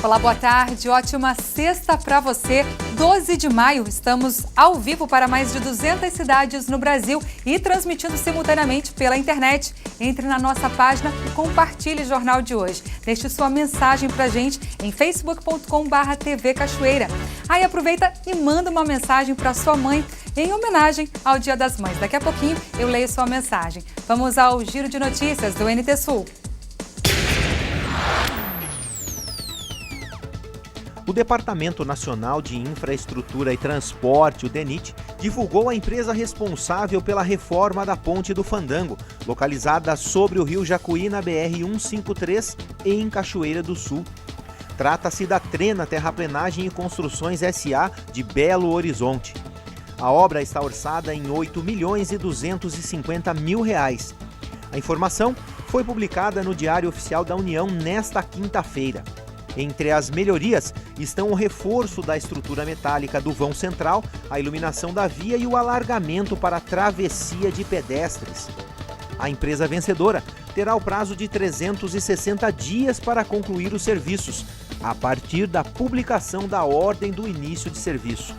Olá, boa tarde, ótima sexta para você. 12 de maio, estamos ao vivo para mais de 200 cidades no Brasil e transmitindo simultaneamente pela internet. Entre na nossa página e compartilhe o Jornal de hoje. Deixe sua mensagem para a gente em facebook.com/TV Cachoeira. Aí aproveita e manda uma mensagem para sua mãe em homenagem ao Dia das Mães. Daqui a pouquinho eu leio sua mensagem. Vamos ao giro de notícias do NT Sul. O Departamento Nacional de Infraestrutura e Transporte, o DENIT, divulgou a empresa responsável pela reforma da Ponte do Fandango, localizada sobre o rio Jacuí na BR-153 em Cachoeira do Sul. Trata-se da Trena Terraplenagem e Construções S.A. de Belo Horizonte. A obra está orçada em R$ 8.250.000. A informação foi publicada no Diário Oficial da União nesta quinta-feira. Entre as melhorias estão o reforço da estrutura metálica do vão central, a iluminação da via e o alargamento para a travessia de pedestres. A empresa vencedora terá o prazo de 360 dias para concluir os serviços, a partir da publicação da ordem do início de serviço.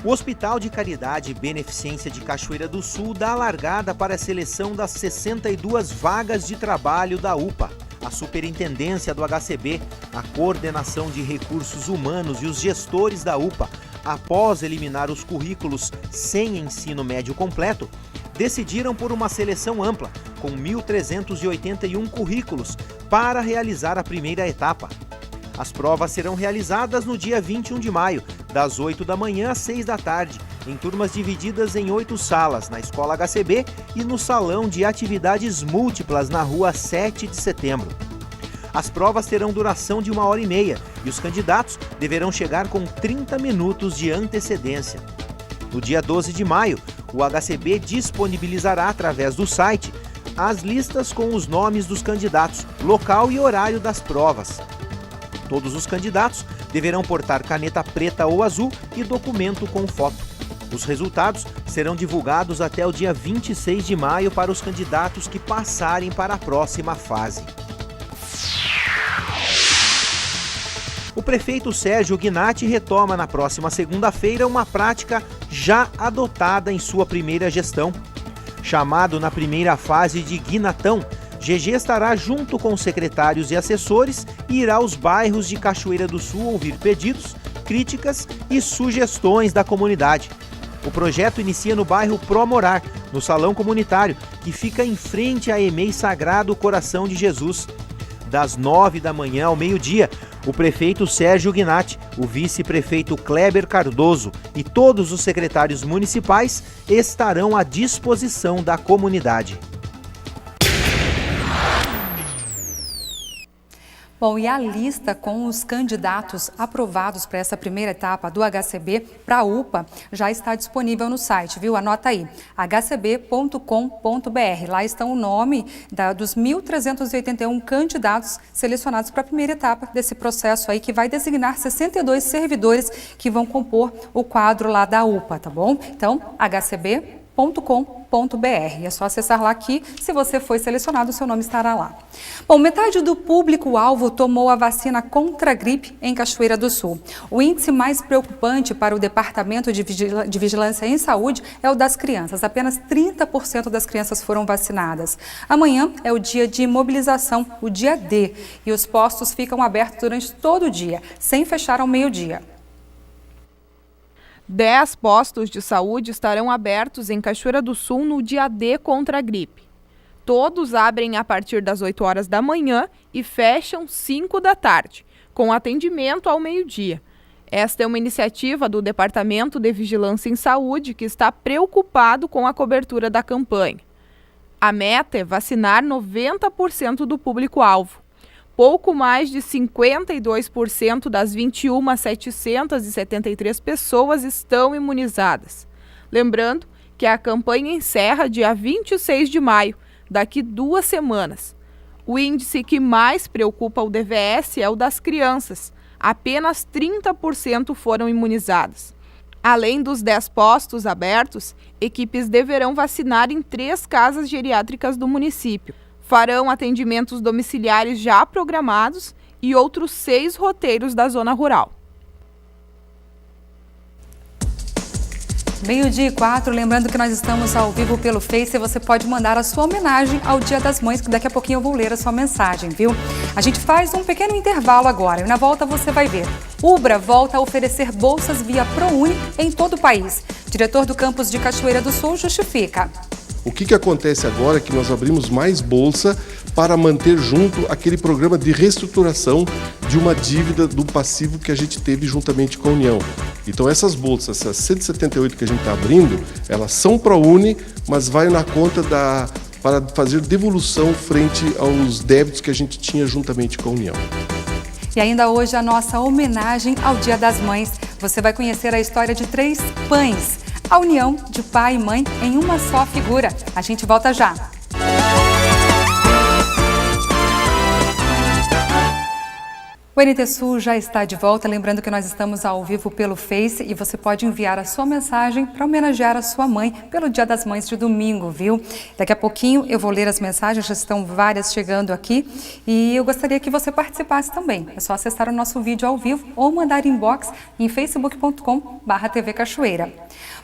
O Hospital de Caridade e Beneficência de Cachoeira do Sul dá largada para a seleção das 62 vagas de trabalho da UPA. A Superintendência do HCB, a Coordenação de Recursos Humanos e os gestores da UPA, após eliminar os currículos sem ensino médio completo, decidiram por uma seleção ampla, com 1.381 currículos, para realizar a primeira etapa. As provas serão realizadas no dia 21 de maio, das 8 da manhã às 6 da tarde, em turmas divididas em 8 salas, na Escola HCB e no Salão de Atividades Múltiplas, na Rua 7 de Setembro. As provas terão duração de 1h30 e os candidatos deverão chegar com 30 minutos de antecedência. No dia 12 de maio, o HCB disponibilizará, através do site, as listas com os nomes dos candidatos, local e horário das provas. Todos os candidatos deverão portar caneta preta ou azul e documento com foto. Os resultados serão divulgados até o dia 26 de maio para os candidatos que passarem para a próxima fase. O prefeito Sérgio Gnatti retoma na próxima segunda-feira uma prática já adotada em sua primeira gestão. Chamado na primeira fase de Guinatão, GG estará junto com secretários e assessores e irá aos bairros de Cachoeira do Sul ouvir pedidos, críticas e sugestões da comunidade. O projeto inicia no bairro Promorar, no Salão Comunitário, que fica em frente à EMEI Sagrado Coração de Jesus. Das 9 da manhã ao meio-dia, o prefeito Sérgio Gnatti, o vice-prefeito Kleber Cardoso e todos os secretários municipais estarão à disposição da comunidade. Bom, e a lista com os candidatos aprovados para essa primeira etapa do HCB para a UPA já está disponível no site, viu? Anota aí, hcb.com.br. Lá está o nome dos 1.381 candidatos selecionados para a primeira etapa desse processo aí, que vai designar 62 servidores que vão compor o quadro lá da UPA, tá bom? Então, hcb.com.br. É só acessar lá que, se você foi selecionado, o seu nome estará lá. Bom, metade do público-alvo tomou a vacina contra a gripe em Cachoeira do Sul. O índice mais preocupante para o Departamento de Vigilância em Saúde é o das crianças. Apenas 30% das crianças foram vacinadas. Amanhã é o dia de mobilização, o dia D, e os postos ficam abertos durante todo o dia, sem fechar ao meio-dia. 10 postos de saúde estarão abertos em Cachoeira do Sul no dia D contra a gripe. Todos abrem a partir das 8 horas da manhã e fecham 5 da tarde, com atendimento ao meio-dia. Esta é uma iniciativa do Departamento de Vigilância em Saúde, que está preocupado com a cobertura da campanha. A meta é vacinar 90% do público-alvo. Pouco mais de 52% das 21.773 pessoas estão imunizadas. Lembrando que a campanha encerra dia 26 de maio, daqui 2 semanas. O índice que mais preocupa o DVS é o das crianças. Apenas 30% foram imunizadas. Além dos 10 postos abertos, equipes deverão vacinar em 3 casas geriátricas do município. Farão atendimentos domiciliares já programados e outros 6 roteiros da zona rural. 12:04, lembrando que nós estamos ao vivo pelo Face e você pode mandar a sua homenagem ao Dia das Mães, que daqui a pouquinho eu vou ler a sua mensagem, viu? A gente faz um pequeno intervalo agora e na volta você vai ver. Ubra volta a oferecer bolsas via ProUni em todo o país. Diretor do campus de Cachoeira do Sul justifica. O que acontece agora é que nós abrimos mais bolsa para manter junto aquele programa de reestruturação de uma dívida do passivo que a gente teve juntamente com a União. Então essas bolsas, essas 178 que a gente está abrindo, elas são ProUni, mas vai na conta para fazer devolução frente aos débitos que a gente tinha juntamente com a União. E ainda hoje a nossa homenagem ao Dia das Mães. Você vai conhecer a história de 3 pães. A união de pai e mãe em uma só figura. A gente volta já. O NT Sul já está de volta, lembrando que nós estamos ao vivo pelo Face e você pode enviar a sua mensagem para homenagear a sua mãe pelo Dia das Mães de domingo, viu? Daqui a pouquinho eu vou ler as mensagens, já estão várias chegando aqui e eu gostaria que você participasse também. É só acessar o nosso vídeo ao vivo ou mandar inbox em facebook.com/TV Cachoeira.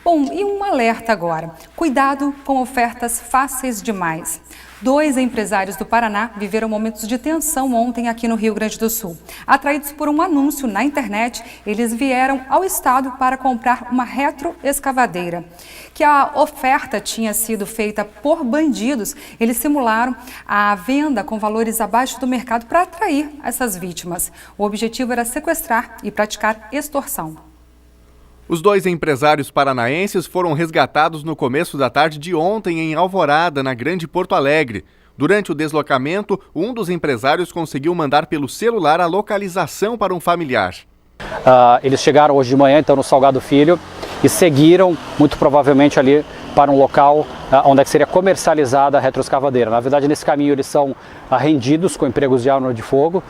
Bom, e um alerta agora. Cuidado com ofertas fáceis demais. 2 empresários do Paraná viveram momentos de tensão ontem aqui no Rio Grande do Sul. Atraídos por um anúncio na internet, eles vieram ao estado para comprar uma retroescavadeira. Que a oferta tinha sido feita por bandidos, eles simularam a venda com valores abaixo do mercado para atrair essas vítimas. O objetivo era sequestrar e praticar extorsão. Os 2 empresários paranaenses foram resgatados no começo da tarde de ontem em Alvorada, na Grande Porto Alegre. Durante o deslocamento, um dos empresários conseguiu mandar pelo celular a localização para um familiar. Eles chegaram hoje de manhã, então, no Salgado Filho, e seguiram, muito provavelmente, ali para um local onde seria comercializada a retroescavadeira. Na verdade, nesse caminho, eles são rendidos com empregos de arma de fogo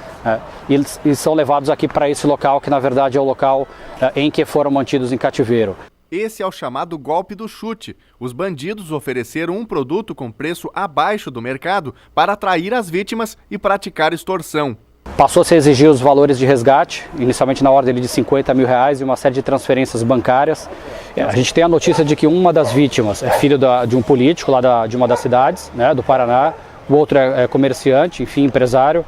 e são levados aqui para esse local, que na verdade é o local em que foram mantidos em cativeiro. Esse é o chamado golpe do chute. Os bandidos ofereceram um produto com preço abaixo do mercado para atrair as vítimas e praticar extorsão. Passou-se a exigir os valores de resgate, inicialmente na ordem de R$50 mil e uma série de transferências bancárias. A gente tem a notícia de que uma das vítimas é filho de um político lá de uma das cidades, do Paraná. O outro é comerciante, enfim, empresário.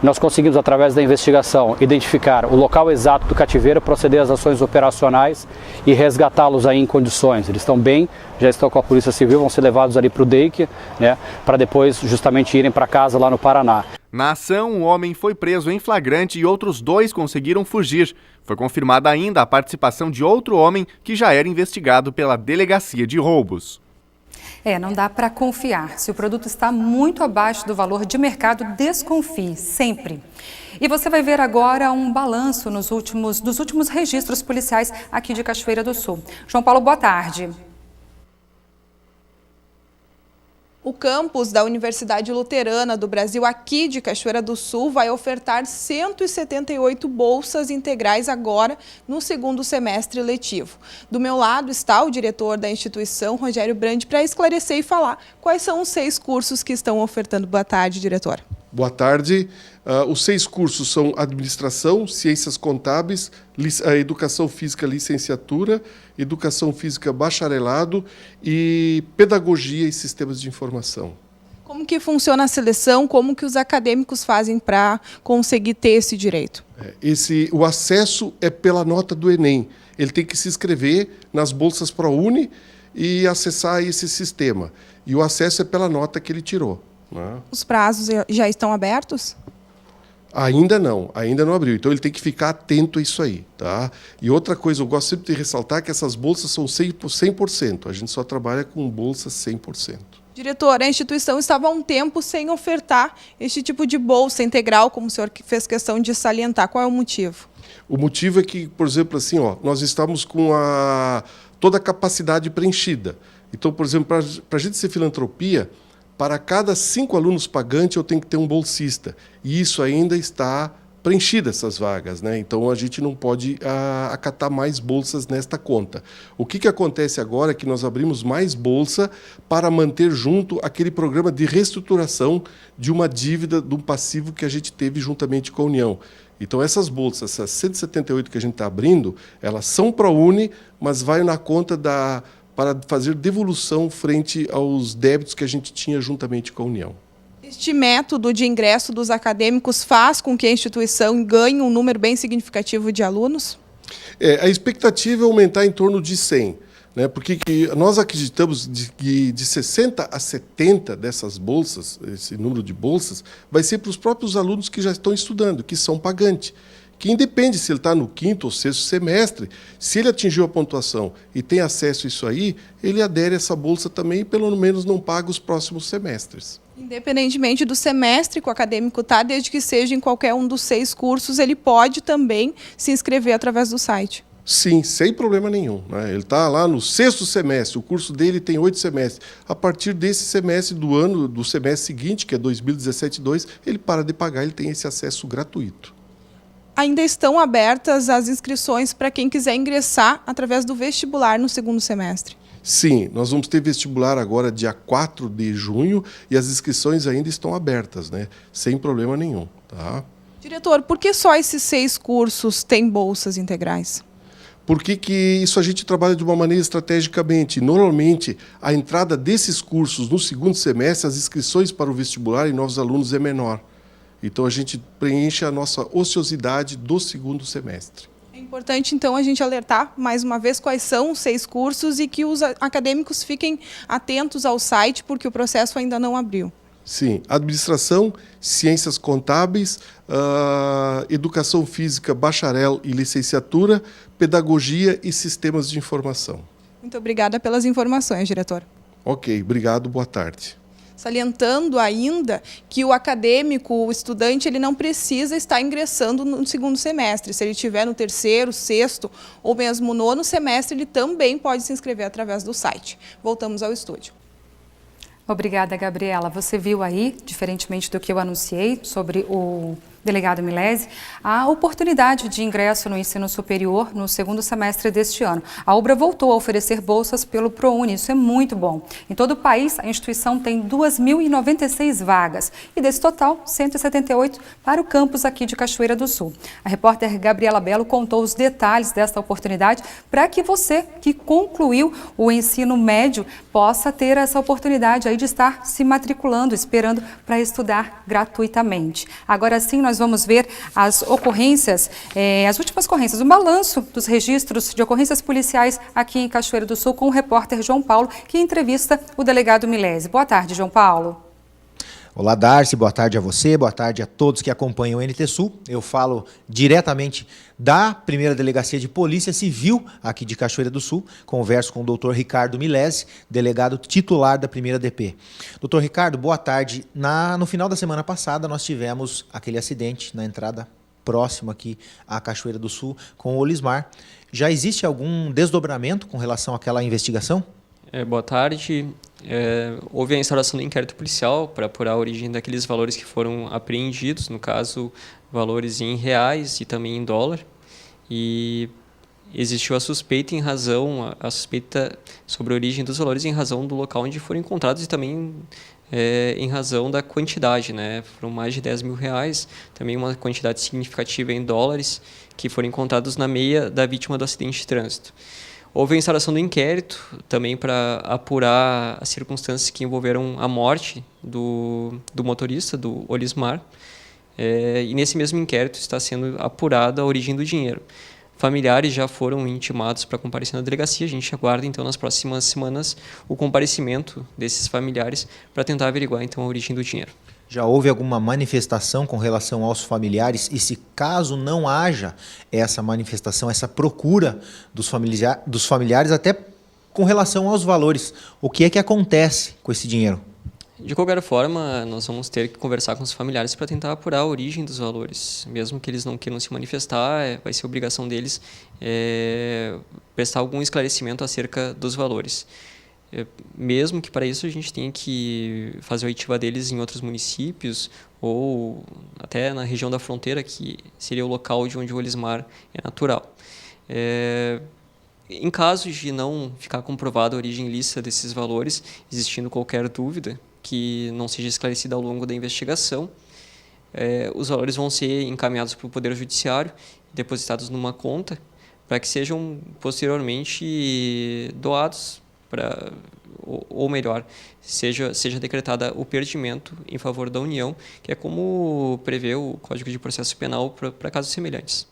Nós conseguimos, através da investigação, identificar o local exato do cativeiro, proceder às ações operacionais e resgatá-los aí em condições. Eles estão bem, já estão com a Polícia Civil, vão ser levados ali para o DEIC, para depois justamente irem para casa lá no Paraná. Na ação, um homem foi preso em flagrante e outros 2 conseguiram fugir. Foi confirmada ainda a participação de outro homem que já era investigado pela Delegacia de Roubos. Não dá para confiar. Se o produto está muito abaixo do valor de mercado, desconfie, sempre. E você vai ver agora um balanço dos últimos registros policiais aqui de Cachoeira do Sul. João Paulo, boa tarde. O campus da Universidade Luterana do Brasil, aqui de Cachoeira do Sul, vai ofertar 178 bolsas integrais agora no segundo semestre letivo. Do meu lado está o diretor da instituição, Rogério Brandi, para esclarecer e falar quais são os 6 cursos que estão ofertando. Boa tarde, diretor. Boa tarde. Os 6 cursos são Administração, Ciências Contábeis, Educação Física Licenciatura, Educação Física Bacharelado e Pedagogia e Sistemas de Informação. Como que funciona a seleção? Como que os acadêmicos fazem para conseguir ter esse direito? O acesso é pela nota do Enem. Ele tem que se inscrever nas bolsas ProUni e acessar esse sistema. E o acesso é pela nota que ele tirou. Os prazos já estão abertos? Ainda não abriu. Então ele tem que ficar atento a isso aí, tá? E outra coisa, eu gosto sempre de ressaltar que essas bolsas são 100%. A gente só trabalha com bolsas 100%. Diretor, a instituição estava há um tempo sem ofertar este tipo de bolsa integral, como o senhor fez questão de salientar. Qual é o motivo? O motivo é que, por exemplo, assim, nós estamos com toda a capacidade preenchida. Então, por exemplo, para a gente ser filantropia, para cada 5 alunos pagantes, eu tenho que ter um bolsista. E isso ainda está preenchidas essas vagas, né? Então a gente não pode acatar mais bolsas nesta conta. O que acontece agora é que nós abrimos mais bolsa para manter junto aquele programa de reestruturação de uma dívida, de um passivo que a gente teve juntamente com a União. Então essas bolsas, essas 178 que a gente está abrindo, elas são ProUni, mas vai na conta para fazer devolução frente aos débitos que a gente tinha juntamente com a União. Este método de ingresso dos acadêmicos faz com que a instituição ganhe um número bem significativo de alunos? A expectativa é aumentar em torno de 100, né? Porque nós acreditamos que de 60 a 70 dessas bolsas, esse número de bolsas, vai ser para os próprios alunos que já estão estudando, que são pagantes. Que independe se ele está no 5º ou 6º semestre, se ele atingiu a pontuação e tem acesso a isso aí, ele adere a essa bolsa também e pelo menos não paga os próximos semestres. Independentemente do semestre que o acadêmico está, desde que seja em qualquer um dos 6 cursos, ele pode também se inscrever através do site. Sim, sem problema nenhum, né? Ele está lá no 6º semestre, o curso dele tem 8 semestres. A partir desse semestre do semestre seguinte, que é 2017-2, ele para de pagar, ele tem esse acesso gratuito. Ainda estão abertas as inscrições para quem quiser ingressar através do vestibular no 2º semestre? Sim, nós vamos ter vestibular agora dia 4 de junho e as inscrições ainda estão abertas, né? Sem problema nenhum. Tá? Diretor, por que só esses 6 cursos têm bolsas integrais? Porque isso a gente trabalha de uma maneira estrategicamente. Normalmente, a entrada desses cursos no 2º semestre, as inscrições para o vestibular em novos alunos é menor. Então, a gente preenche a nossa ociosidade do 2º semestre. É importante, então, a gente alertar, mais uma vez, quais são os 6 cursos e que os acadêmicos fiquem atentos ao site, porque o processo ainda não abriu. Sim, administração, ciências contábeis, educação física, bacharel e licenciatura, pedagogia e sistemas de informação. Muito obrigada pelas informações, diretor. Ok, obrigado, boa tarde. Salientando ainda que o acadêmico, o estudante, ele não precisa estar ingressando no 2º semestre. Se ele estiver no 3º, 6º ou mesmo 9º semestre, ele também pode se inscrever através do site. Voltamos ao estúdio. Obrigada, Gabriela. Você viu aí, diferentemente do que eu anunciei sobre o delegado Milesi, a oportunidade de ingresso no ensino superior no 2º semestre deste ano. A UBRA voltou a oferecer bolsas pelo ProUni, isso é muito bom. Em todo o país, a instituição tem 2.096 vagas e desse total, 178 para o campus aqui de Cachoeira do Sul. A repórter Gabriela Belo contou os detalhes desta oportunidade para que você que concluiu o ensino médio possa ter essa oportunidade aí de estar se matriculando, esperando para estudar gratuitamente. Agora sim, nós vamos ver as ocorrências, as últimas ocorrências, um balanço dos registros de ocorrências policiais aqui em Cachoeira do Sul com o repórter João Paulo, que entrevista o delegado Milesi. Boa tarde, João Paulo. Olá, Darcy, boa tarde a você, boa tarde a todos que acompanham o NT Sul. Eu falo diretamente da primeira delegacia de Polícia Civil aqui de Cachoeira do Sul. Converso com o doutor Ricardo Milesi, delegado titular da primeira DP. Doutor Ricardo, boa tarde. No final da semana passada nós tivemos aquele acidente na entrada próxima aqui à Cachoeira do Sul com o Olismar. Já existe algum desdobramento com relação àquela investigação? Boa tarde. Houve a instauração do inquérito policial para apurar a origem daqueles valores que foram apreendidos, no caso, valores em reais e também em dólar. E existiu a suspeita a suspeita sobre a origem dos valores em razão do local onde foram encontrados e também em razão da quantidade, né? Foram mais de 10 mil reais, também uma quantidade significativa em dólares que foram encontrados na meia da vítima do acidente de trânsito. Houve a instauração do inquérito também para apurar as circunstâncias que envolveram a morte do motorista, do Olismar. E nesse mesmo inquérito está sendo apurada a origem do dinheiro. Familiares já foram intimados para comparecer na delegacia. A gente aguarda, então, nas próximas semanas, o comparecimento desses familiares para tentar averiguar, então, a origem do dinheiro. Já houve alguma manifestação com relação aos familiares? E se caso não haja essa manifestação, essa procura dos familiares, até com relação aos valores, o que é que acontece com esse dinheiro? De qualquer forma, nós vamos ter que conversar com os familiares para tentar apurar a origem dos valores. Mesmo que eles não queiram se manifestar, vai ser obrigação deles prestar algum esclarecimento acerca dos valores. mesmo que para isso a gente tenha que fazer a oitiva deles em outros municípios ou até na região da fronteira, que seria o local de onde o Olismar é natural. Em caso de não ficar comprovada a origem ilícita desses valores, existindo qualquer dúvida que não seja esclarecida ao longo da investigação, os valores vão ser encaminhados para o Poder Judiciário, depositados numa conta, para que sejam posteriormente doados, ou melhor, seja decretada o perdimento em favor da União, que é como prevê o Código de Processo Penal para casos semelhantes.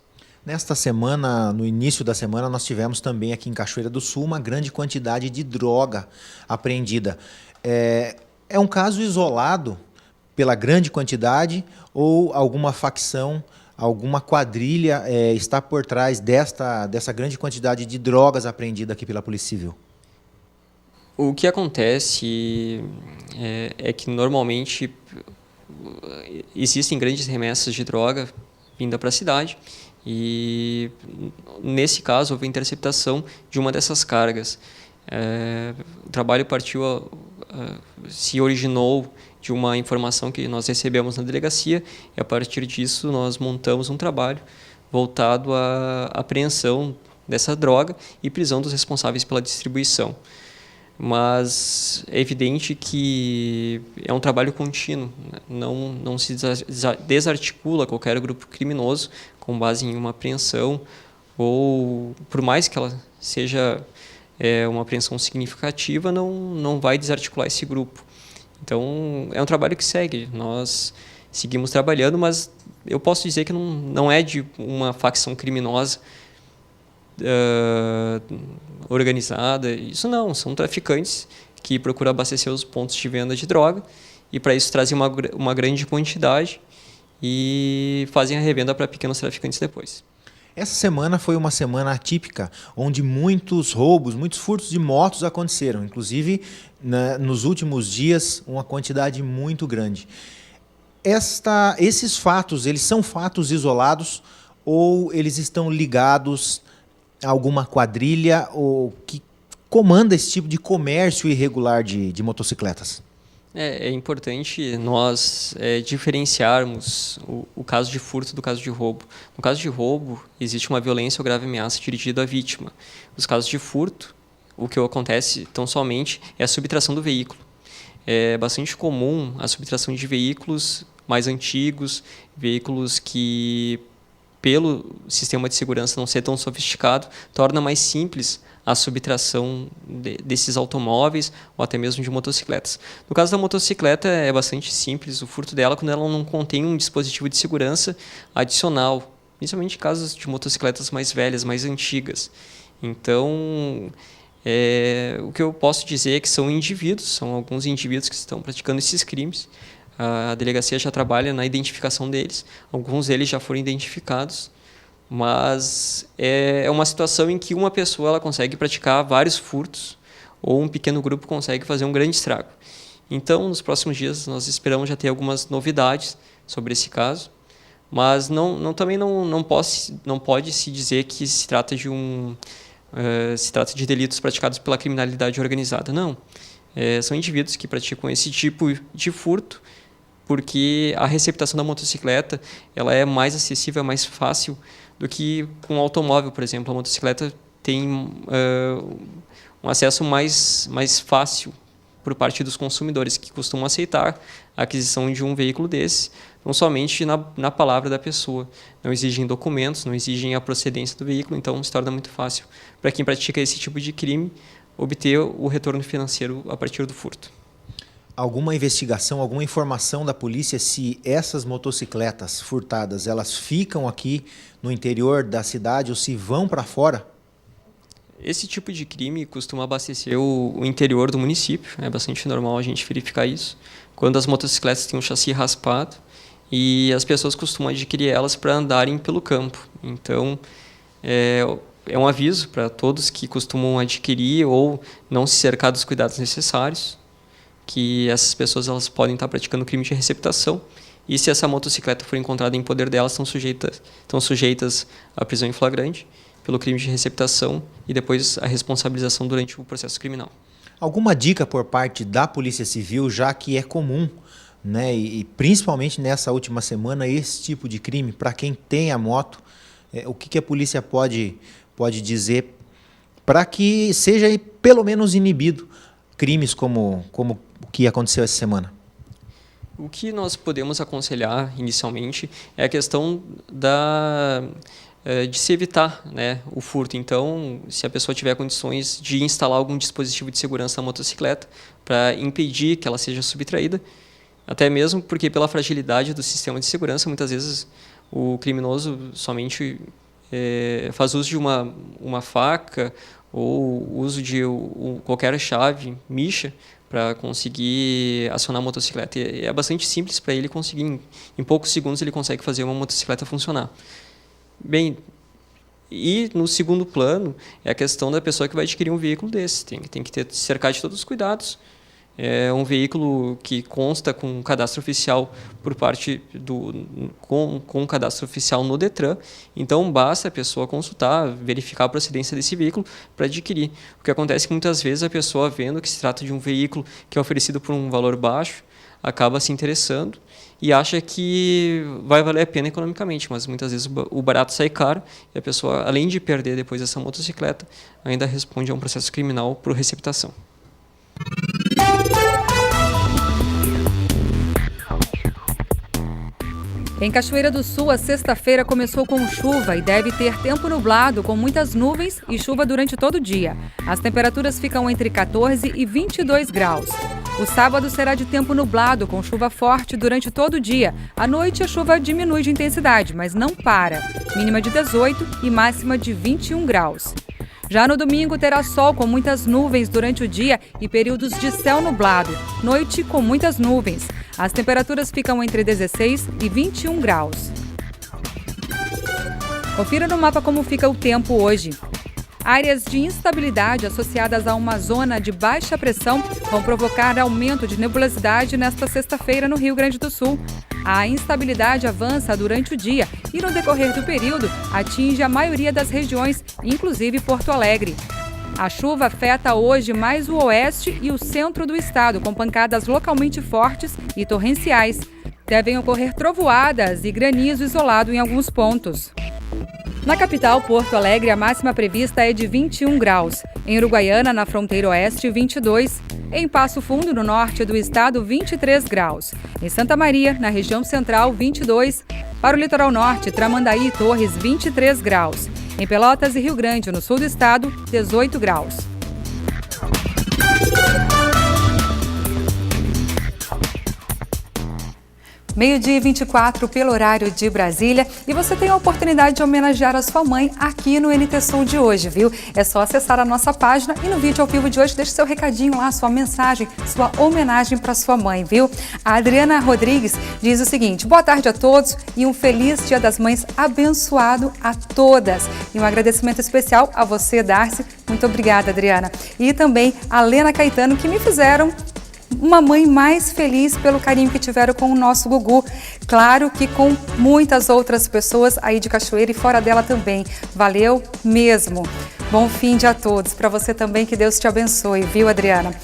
Nesta semana, no início da semana, nós tivemos também aqui em Cachoeira do Sul uma grande quantidade de droga apreendida. É um caso isolado pela grande quantidade ou alguma facção, alguma quadrilha está por trás dessa grande quantidade de drogas apreendida aqui pela Polícia Civil? O que acontece é que normalmente existem grandes remessas de droga vinda para a cidade e nesse caso houve a interceptação de uma dessas cargas. O trabalho se originou de uma informação que nós recebemos na delegacia e a partir disso nós montamos um trabalho voltado à apreensão dessa droga e prisão dos responsáveis pela distribuição. Mas é evidente que é um trabalho contínuo, não se desarticula qualquer grupo criminoso com base em uma apreensão, ou por mais que ela seja uma apreensão significativa, não vai desarticular esse grupo. Então, é um trabalho que segue, nós seguimos trabalhando, mas eu posso dizer que não é de uma facção criminosa organizada, isso não, são traficantes que procuram abastecer os pontos de venda de droga e para isso trazem uma grande quantidade e fazem a revenda para pequenos traficantes depois. Essa semana foi uma semana atípica, onde muitos roubos, muitos furtos de motos aconteceram, inclusive nos últimos dias uma quantidade muito grande. Esses fatos, eles são fatos isolados ou eles estão ligados alguma quadrilha ou que comanda esse tipo de comércio irregular de motocicletas? É importante nós diferenciarmos o caso de furto do caso de roubo. No caso de roubo, existe uma violência ou grave ameaça dirigida à vítima. Nos casos de furto, o que acontece tão somente é a subtração do veículo. É bastante comum a subtração de veículos mais antigos, veículos que, pelo sistema de segurança não ser tão sofisticado, torna mais simples a subtração desses automóveis ou até mesmo de motocicletas. No caso da motocicleta é bastante simples o furto dela quando ela não contém um dispositivo de segurança adicional, principalmente em casos de motocicletas mais velhas, mais antigas. Então, o que eu posso dizer é que são alguns indivíduos que estão praticando esses crimes. A delegacia já trabalha na identificação deles, alguns deles já foram identificados, mas é uma situação em que uma pessoa ela consegue praticar vários furtos ou um pequeno grupo consegue fazer um grande estrago. Então, nos próximos dias, nós esperamos já ter algumas novidades sobre esse caso, mas também não pode se dizer que se trata de delitos praticados pela criminalidade organizada. Não, são indivíduos que praticam esse tipo de furto porque a receptação da motocicleta ela é mais acessível, mais fácil do que com o automóvel, por exemplo. A motocicleta tem um acesso mais fácil por parte dos consumidores, que costumam aceitar a aquisição de um veículo desse, não somente na palavra da pessoa. Não exigem documentos, não exigem a procedência do veículo, então se torna muito fácil para quem pratica esse tipo de crime obter o retorno financeiro a partir do furto. Alguma investigação, alguma informação da polícia se essas motocicletas furtadas, elas ficam aqui no interior da cidade ou se vão para fora? Esse tipo de crime costuma abastecer o interior do município, é bastante normal a gente verificar isso, quando as motocicletas têm um chassi raspado e as pessoas costumam adquirir elas para andarem pelo campo. Então, é um aviso para todos que costumam adquirir ou não se cercar dos cuidados necessários, que essas pessoas elas podem estar praticando crime de receptação e se essa motocicleta for encontrada em poder delas, estão sujeitas à prisão em flagrante pelo crime de receptação e depois a responsabilização durante o processo criminal. Alguma dica por parte da Polícia Civil, já que é comum, né, e principalmente nessa última semana, esse tipo de crime, para quem tem a moto, o que a polícia pode dizer para que seja pelo menos inibido crimes como o que aconteceu essa semana? O que nós podemos aconselhar inicialmente é a questão de se evitar, né, o furto. Então, se a pessoa tiver condições de instalar algum dispositivo de segurança na motocicleta para impedir que ela seja subtraída, até mesmo porque pela fragilidade do sistema de segurança, muitas vezes o criminoso somente faz uso de uma faca ou uso de qualquer chave, micha, para conseguir acionar a motocicleta. E é bastante simples para ele conseguir, em poucos segundos ele consegue fazer uma motocicleta funcionar. Bem, e no segundo plano é a questão da pessoa que vai adquirir um veículo desse. Tem que cercar de todos os cuidados. É um veículo que consta com um cadastro oficial por parte com um cadastro oficial no Detran. Então, basta a pessoa consultar, verificar a procedência desse veículo para adquirir. O que acontece é que muitas vezes a pessoa, vendo que se trata de um veículo que é oferecido por um valor baixo, acaba se interessando e acha que vai valer a pena economicamente, mas muitas vezes o barato sai caro e a pessoa, além de perder depois essa motocicleta, ainda responde a um processo criminal por receptação. Em Cachoeira do Sul, a sexta-feira começou com chuva e deve ter tempo nublado, com muitas nuvens e chuva durante todo o dia. As temperaturas ficam entre 14 e 22 graus. O sábado será de tempo nublado, com chuva forte durante todo o dia. À noite, a chuva diminui de intensidade, mas não para. Mínima de 18 e máxima de 21 graus. Já no domingo, terá sol com muitas nuvens durante o dia e períodos de céu nublado. Noite com muitas nuvens. As temperaturas ficam entre 16 e 21 graus. Confira no mapa como fica o tempo hoje. Áreas de instabilidade associadas a uma zona de baixa pressão vão provocar aumento de nebulosidade nesta sexta-feira no Rio Grande do Sul. A instabilidade avança durante o dia e, no decorrer do período, atinge a maioria das regiões, inclusive Porto Alegre. A chuva afeta hoje mais o oeste e o centro do estado, com pancadas localmente fortes e torrenciais. Devem ocorrer trovoadas e granizo isolado em alguns pontos. Na capital, Porto Alegre, a máxima prevista é de 21 graus. Em Uruguaiana, na fronteira oeste, 22. Em Passo Fundo, no norte do estado, 23 graus. Em Santa Maria, na região central, 22. Para o litoral norte, Tramandaí e Torres, 23 graus. Em Pelotas e Rio Grande, no sul do estado, 18 graus. Meio-dia e 24 pelo horário de Brasília, e você tem a oportunidade de homenagear a sua mãe aqui no NT Sul de hoje, viu? É só acessar a nossa página e no vídeo ao vivo de hoje deixe seu recadinho lá, sua mensagem, sua homenagem para sua mãe, viu? A Adriana Rodrigues diz o seguinte: boa tarde a todos e um feliz Dia das Mães abençoado a todas. E um agradecimento especial a você, Darcy. Muito obrigada, Adriana. E também a Lena Caetano, que me fizeram uma mãe mais feliz pelo carinho que tiveram com o nosso Gugu. Claro que com muitas outras pessoas aí de Cachoeira e fora dela também. Valeu mesmo. Bom fim de a todos. Para você também, que Deus te abençoe, viu, Adriana?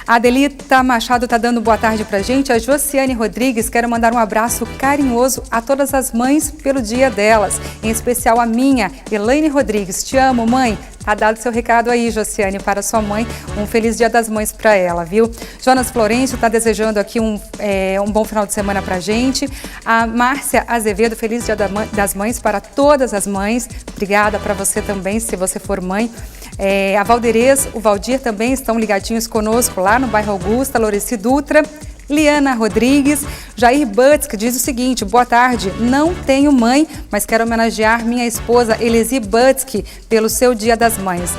A Adelita Machado tá dando boa tarde pra gente. A Josiane Rodrigues, quero mandar um abraço carinhoso a todas as mães pelo dia delas. Em especial a minha, Elaine Rodrigues. Te amo, mãe. Tá dado seu recado aí, Josiane, para sua mãe. Um feliz Dia das Mães para ela, viu? Jonas Florencio está desejando aqui um bom final de semana pra gente. A Márcia Azevedo, feliz Dia das Mães para todas as mães. Obrigada para você também, se você for mãe. A Valderez, o Valdir também estão ligadinhos conosco lá no bairro Augusta, Loreci Dutra. Liana Rodrigues, Jair Butz, que diz o seguinte: boa tarde, não tenho mãe, mas quero homenagear minha esposa Elisi Butzke pelo seu Dia das Mães.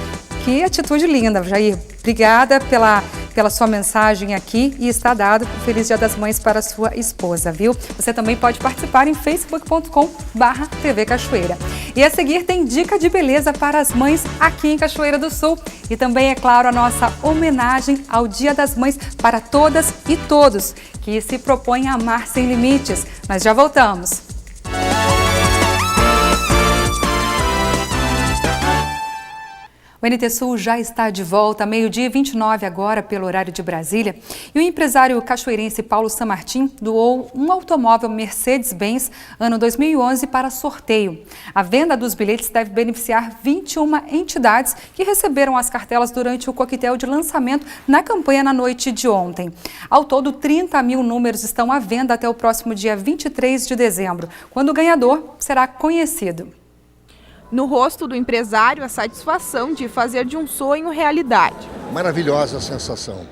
Que atitude linda, Jair. Obrigada pela sua mensagem aqui e está dado um feliz Dia das Mães para a sua esposa, viu? Você também pode participar em facebook.com/TV Cachoeira. E a seguir tem dica de beleza para as mães aqui em Cachoeira do Sul. E também, é claro, a nossa homenagem ao Dia das Mães para todas e todos que se propõem a amar sem limites. Nós já voltamos. O NT Sul já está de volta, meio-dia 29 agora, pelo horário de Brasília. E o empresário cachoeirense Paulo Sanmartin doou um automóvel Mercedes-Benz ano 2011 para sorteio. A venda dos bilhetes deve beneficiar 21 entidades que receberam as cartelas durante o coquetel de lançamento na campanha na noite de ontem. Ao todo, 30 mil números estão à venda até o próximo dia 23 de dezembro, quando o ganhador será conhecido. No rosto do empresário, a satisfação de fazer de um sonho realidade. Maravilhosa a sensação,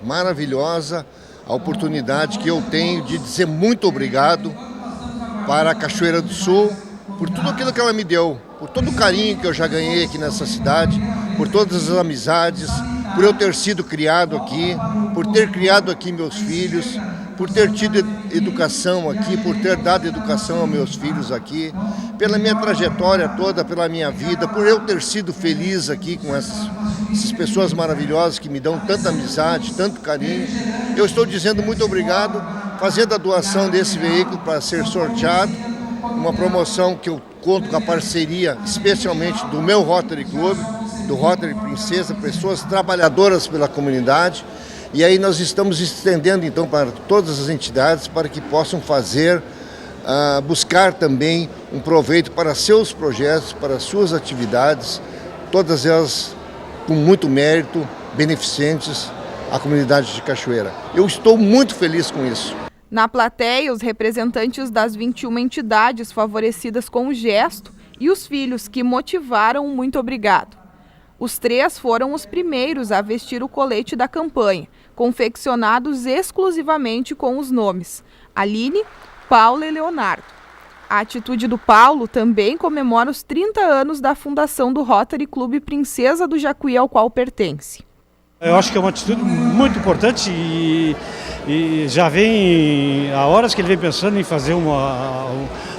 maravilhosa a oportunidade que eu tenho de dizer muito obrigado para a Cachoeira do Sul, por tudo aquilo que ela me deu, por todo o carinho que eu já ganhei aqui nessa cidade, por todas as amizades, por eu ter sido criado aqui, por ter criado aqui meus filhos, por ter tido educação aqui, por ter dado educação aos meus filhos aqui, pela minha trajetória toda, pela minha vida, por eu ter sido feliz aqui com essas pessoas maravilhosas que me dão tanta amizade, tanto carinho. Eu estou dizendo muito obrigado, fazendo a doação desse veículo para ser sorteado, uma promoção que eu conto com a parceria, especialmente do meu Rotary Club, do Rotary Princesa, pessoas trabalhadoras pela comunidade. E aí nós estamos estendendo então para todas as entidades para que possam fazer, buscar também um proveito para seus projetos, para suas atividades, todas elas com muito mérito, beneficentes à comunidade de Cachoeira. Eu estou muito feliz com isso. Na plateia, os representantes das 21 entidades favorecidas com o gesto e os filhos que motivaram o muito obrigado. Os 3 foram os primeiros a vestir o colete da campanha, confeccionados exclusivamente com os nomes Aline, Paula e Leonardo. A atitude do Paulo também comemora os 30 anos da fundação do Rotary Clube Princesa do Jacuí, ao qual pertence. Eu acho que é uma atitude muito importante e já vem há horas que ele vem pensando em fazer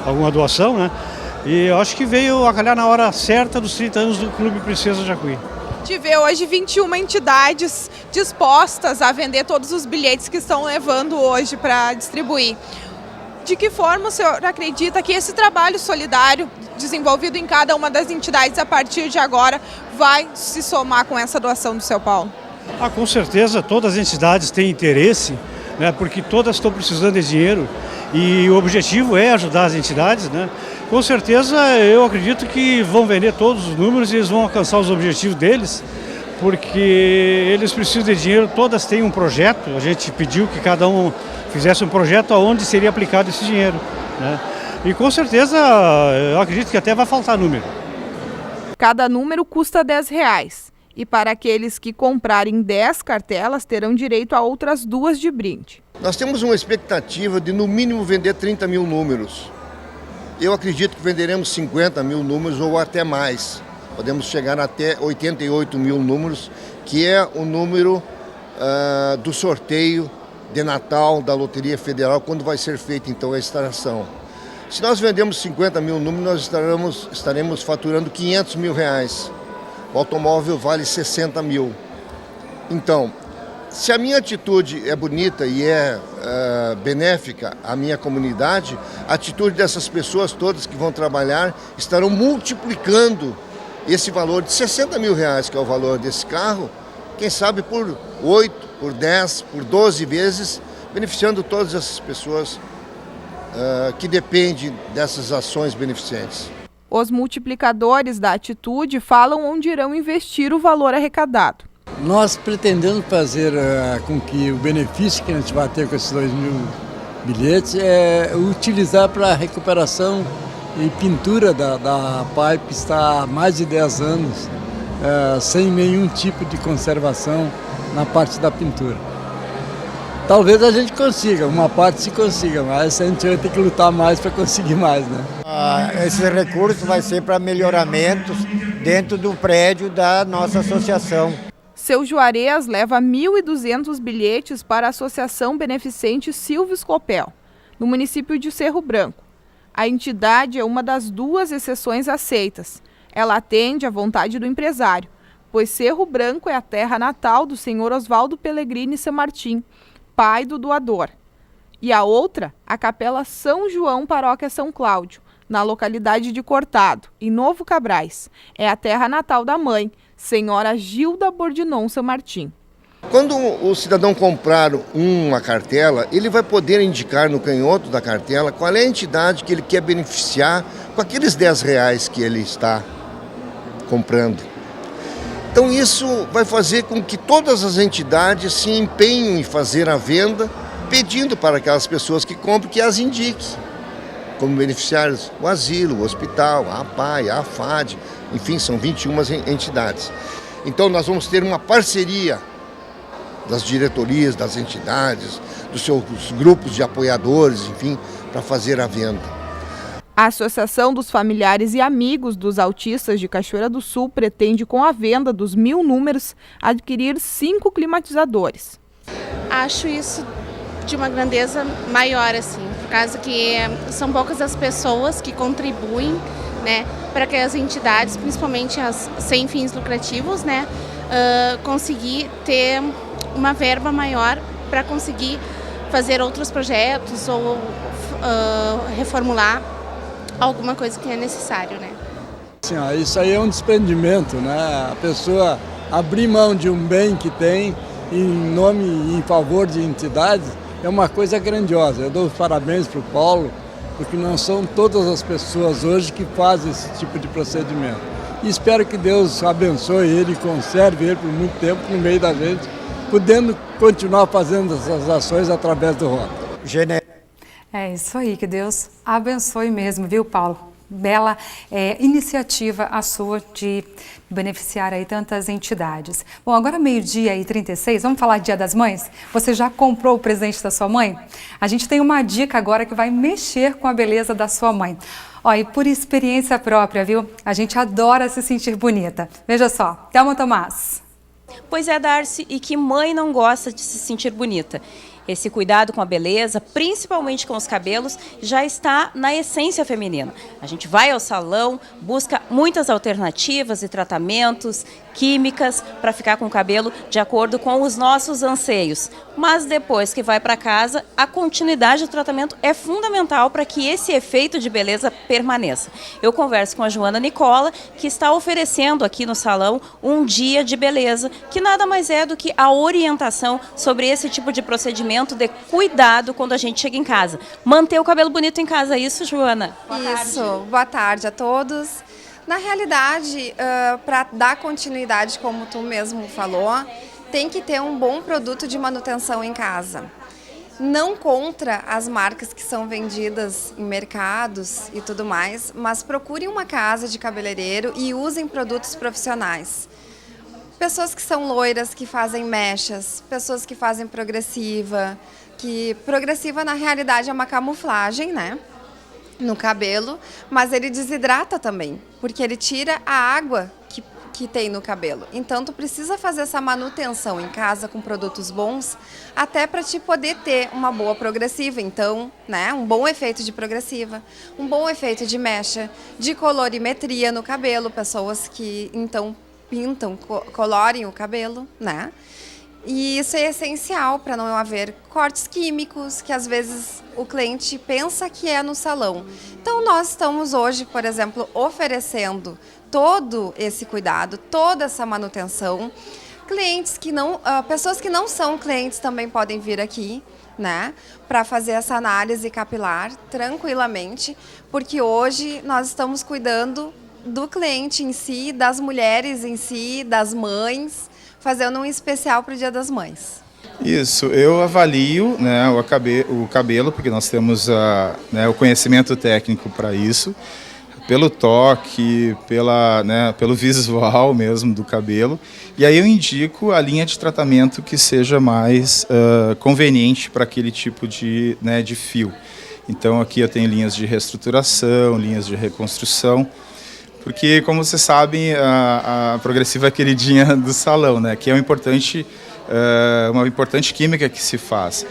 alguma doação, né? E eu acho que veio a calhar na hora certa dos 30 anos do Clube Princesa Jacuí. Te vê hoje 21 entidades dispostas a vender todos os bilhetes que estão levando hoje para distribuir. De que forma o senhor acredita que esse trabalho solidário desenvolvido em cada uma das entidades a partir de agora vai se somar com essa doação do seu Paulo? Com certeza todas as entidades têm interesse, né, porque todas estão precisando de dinheiro e o objetivo é ajudar as entidades, né? Com certeza eu acredito que vão vender todos os números e eles vão alcançar os objetivos deles, porque eles precisam de dinheiro, todas têm um projeto, a gente pediu que cada um fizesse um projeto aonde seria aplicado esse dinheiro, né? E com certeza eu acredito que até vai faltar número. Cada número custa R$10 e para aqueles que comprarem 10 cartelas terão direito a outras 2 de brinde. Nós temos uma expectativa de no mínimo vender 30 mil números. Eu acredito que venderemos 50 mil números ou até mais. Podemos chegar até 88 mil números, que é o número do sorteio de Natal da Loteria Federal, quando vai ser feita então a extração. Se nós vendemos 50 mil números, nós estaremos faturando R$500 mil. O automóvel vale 60 mil. Então, se a minha atitude é bonita e é benéfica à minha comunidade, a atitude dessas pessoas todas que vão trabalhar estarão multiplicando esse valor de 60 mil reais, que é o valor desse carro, quem sabe por 8, por 10, por 12 vezes, beneficiando todas essas pessoas que dependem dessas ações beneficentes. Os multiplicadores da atitude falam onde irão investir o valor arrecadado. Nós pretendemos fazer com que o benefício que a gente vai ter com esses 2 mil bilhetes é utilizar para a recuperação e pintura da pipe, que está há mais de 10 anos sem nenhum tipo de conservação na parte da pintura. Talvez a gente consiga, uma parte se consiga, mas a gente vai ter que lutar mais para conseguir mais, né? Esse recurso vai ser para melhoramentos dentro do prédio da nossa associação. Seu Juarez leva 1.200 bilhetes para a Associação Beneficente Silvio Scopel, no município de Cerro Branco. A entidade é uma das 2 exceções aceitas. Ela atende à vontade do empresário, pois Cerro Branco é a terra natal do senhor Oswaldo Pellegrini Sanmartin, pai do doador. E a outra, a Capela São João, Paróquia São Cláudio, na localidade de Cortado, em Novo Cabrais. É a terra natal da mãe, senhora Gilda Bordinon San Martin. Quando o cidadão comprar uma cartela, ele vai poder indicar no canhoto da cartela qual é a entidade que ele quer beneficiar com aqueles R$10 que ele está comprando. Então isso vai fazer com que todas as entidades se empenhem em fazer a venda, pedindo para aquelas pessoas que compram que as indiquem como beneficiários o asilo, o hospital, a APAI, a AFAD, enfim, são 21 entidades. Então nós vamos ter uma parceria das diretorias, das entidades, dos seus grupos de apoiadores, enfim, para fazer a venda. A Associação dos Familiares e Amigos dos Autistas de Cachoeira do Sul pretende, com a venda dos 1000 números, adquirir 5 climatizadores. Acho isso de uma grandeza maior, assim, por causa que são poucas as pessoas que contribuem, né, para que as entidades, principalmente as sem fins lucrativos, né, conseguir ter uma verba maior para conseguir fazer outros projetos ou reformular alguma coisa que é necessário, né? Sim, isso aí é um desprendimento, né? A pessoa abrir mão de um bem que tem em favor de entidades é uma coisa grandiosa. Eu dou os parabéns para o Paulo, porque não são todas as pessoas hoje que fazem esse tipo de procedimento. E espero que Deus abençoe ele e conserve ele por muito tempo no meio da gente, podendo continuar fazendo essas ações através do Rota. É isso aí, que Deus abençoe mesmo, viu, Paulo? Bela iniciativa a sua de beneficiar aí tantas entidades. Bom, agora 12h36, vamos falar de Dia das Mães? Você já comprou o presente da sua mãe? A gente tem uma dica agora que vai mexer com a beleza da sua mãe. Ó, e por experiência própria, viu? A gente adora se sentir bonita. Veja só, Thelma Tomás. Pois é, Darcy, e que mãe não gosta de se sentir bonita? Esse cuidado com a beleza, principalmente com os cabelos, já está na essência feminina. A gente vai ao salão, busca muitas alternativas e tratamentos, químicas, para ficar com o cabelo de acordo com os nossos anseios. Mas depois que vai para casa, a continuidade do tratamento é fundamental para que esse efeito de beleza permaneça. Eu converso com a Joana Nicola, que está oferecendo aqui no salão um dia de beleza, que nada mais é do que a orientação sobre esse tipo de procedimento de cuidado quando a gente chega em casa. Manter o cabelo bonito em casa, é isso, Joana? Isso, boa tarde a todos. Na realidade, para dar continuidade, como tu mesmo falou, tem que ter um bom produto de manutenção em casa. Não contra as marcas que são vendidas em mercados e tudo mais, mas procurem uma casa de cabeleireiro e usem produtos profissionais. Pessoas que são loiras, que fazem mechas, pessoas que fazem progressiva, que progressiva na realidade é uma camuflagem, né? No cabelo, mas ele desidrata também, porque ele tira a água que tem no cabelo. Então, tu precisa fazer essa manutenção em casa com produtos bons, até para te poder ter uma boa progressiva. Então, né, um bom efeito de progressiva, um bom efeito de mecha, de colorimetria no cabelo, pessoas que, então, pintam, colorem o cabelo, né? E isso é essencial para não haver cortes químicos, que às vezes o cliente pensa que é no salão. Então, nós estamos hoje, por exemplo, oferecendo todo esse cuidado, toda essa manutenção. Clientes que não, pessoas que não são clientes também podem vir aqui, né, para fazer essa análise capilar tranquilamente, porque hoje nós estamos cuidando do cliente em si, das mulheres em si, das mães, fazendo um especial para o Dia das Mães. Isso, eu avalio, né, o cabelo, porque nós temos o conhecimento técnico para isso, pelo toque, pelo visual mesmo do cabelo, e aí eu indico a linha de tratamento que seja mais conveniente para aquele tipo de fio. Então aqui eu tenho linhas de reestruturação, linhas de reconstrução, porque, como vocês sabem, a progressiva é a queridinha do salão, né? Que é uma importante química que se faz.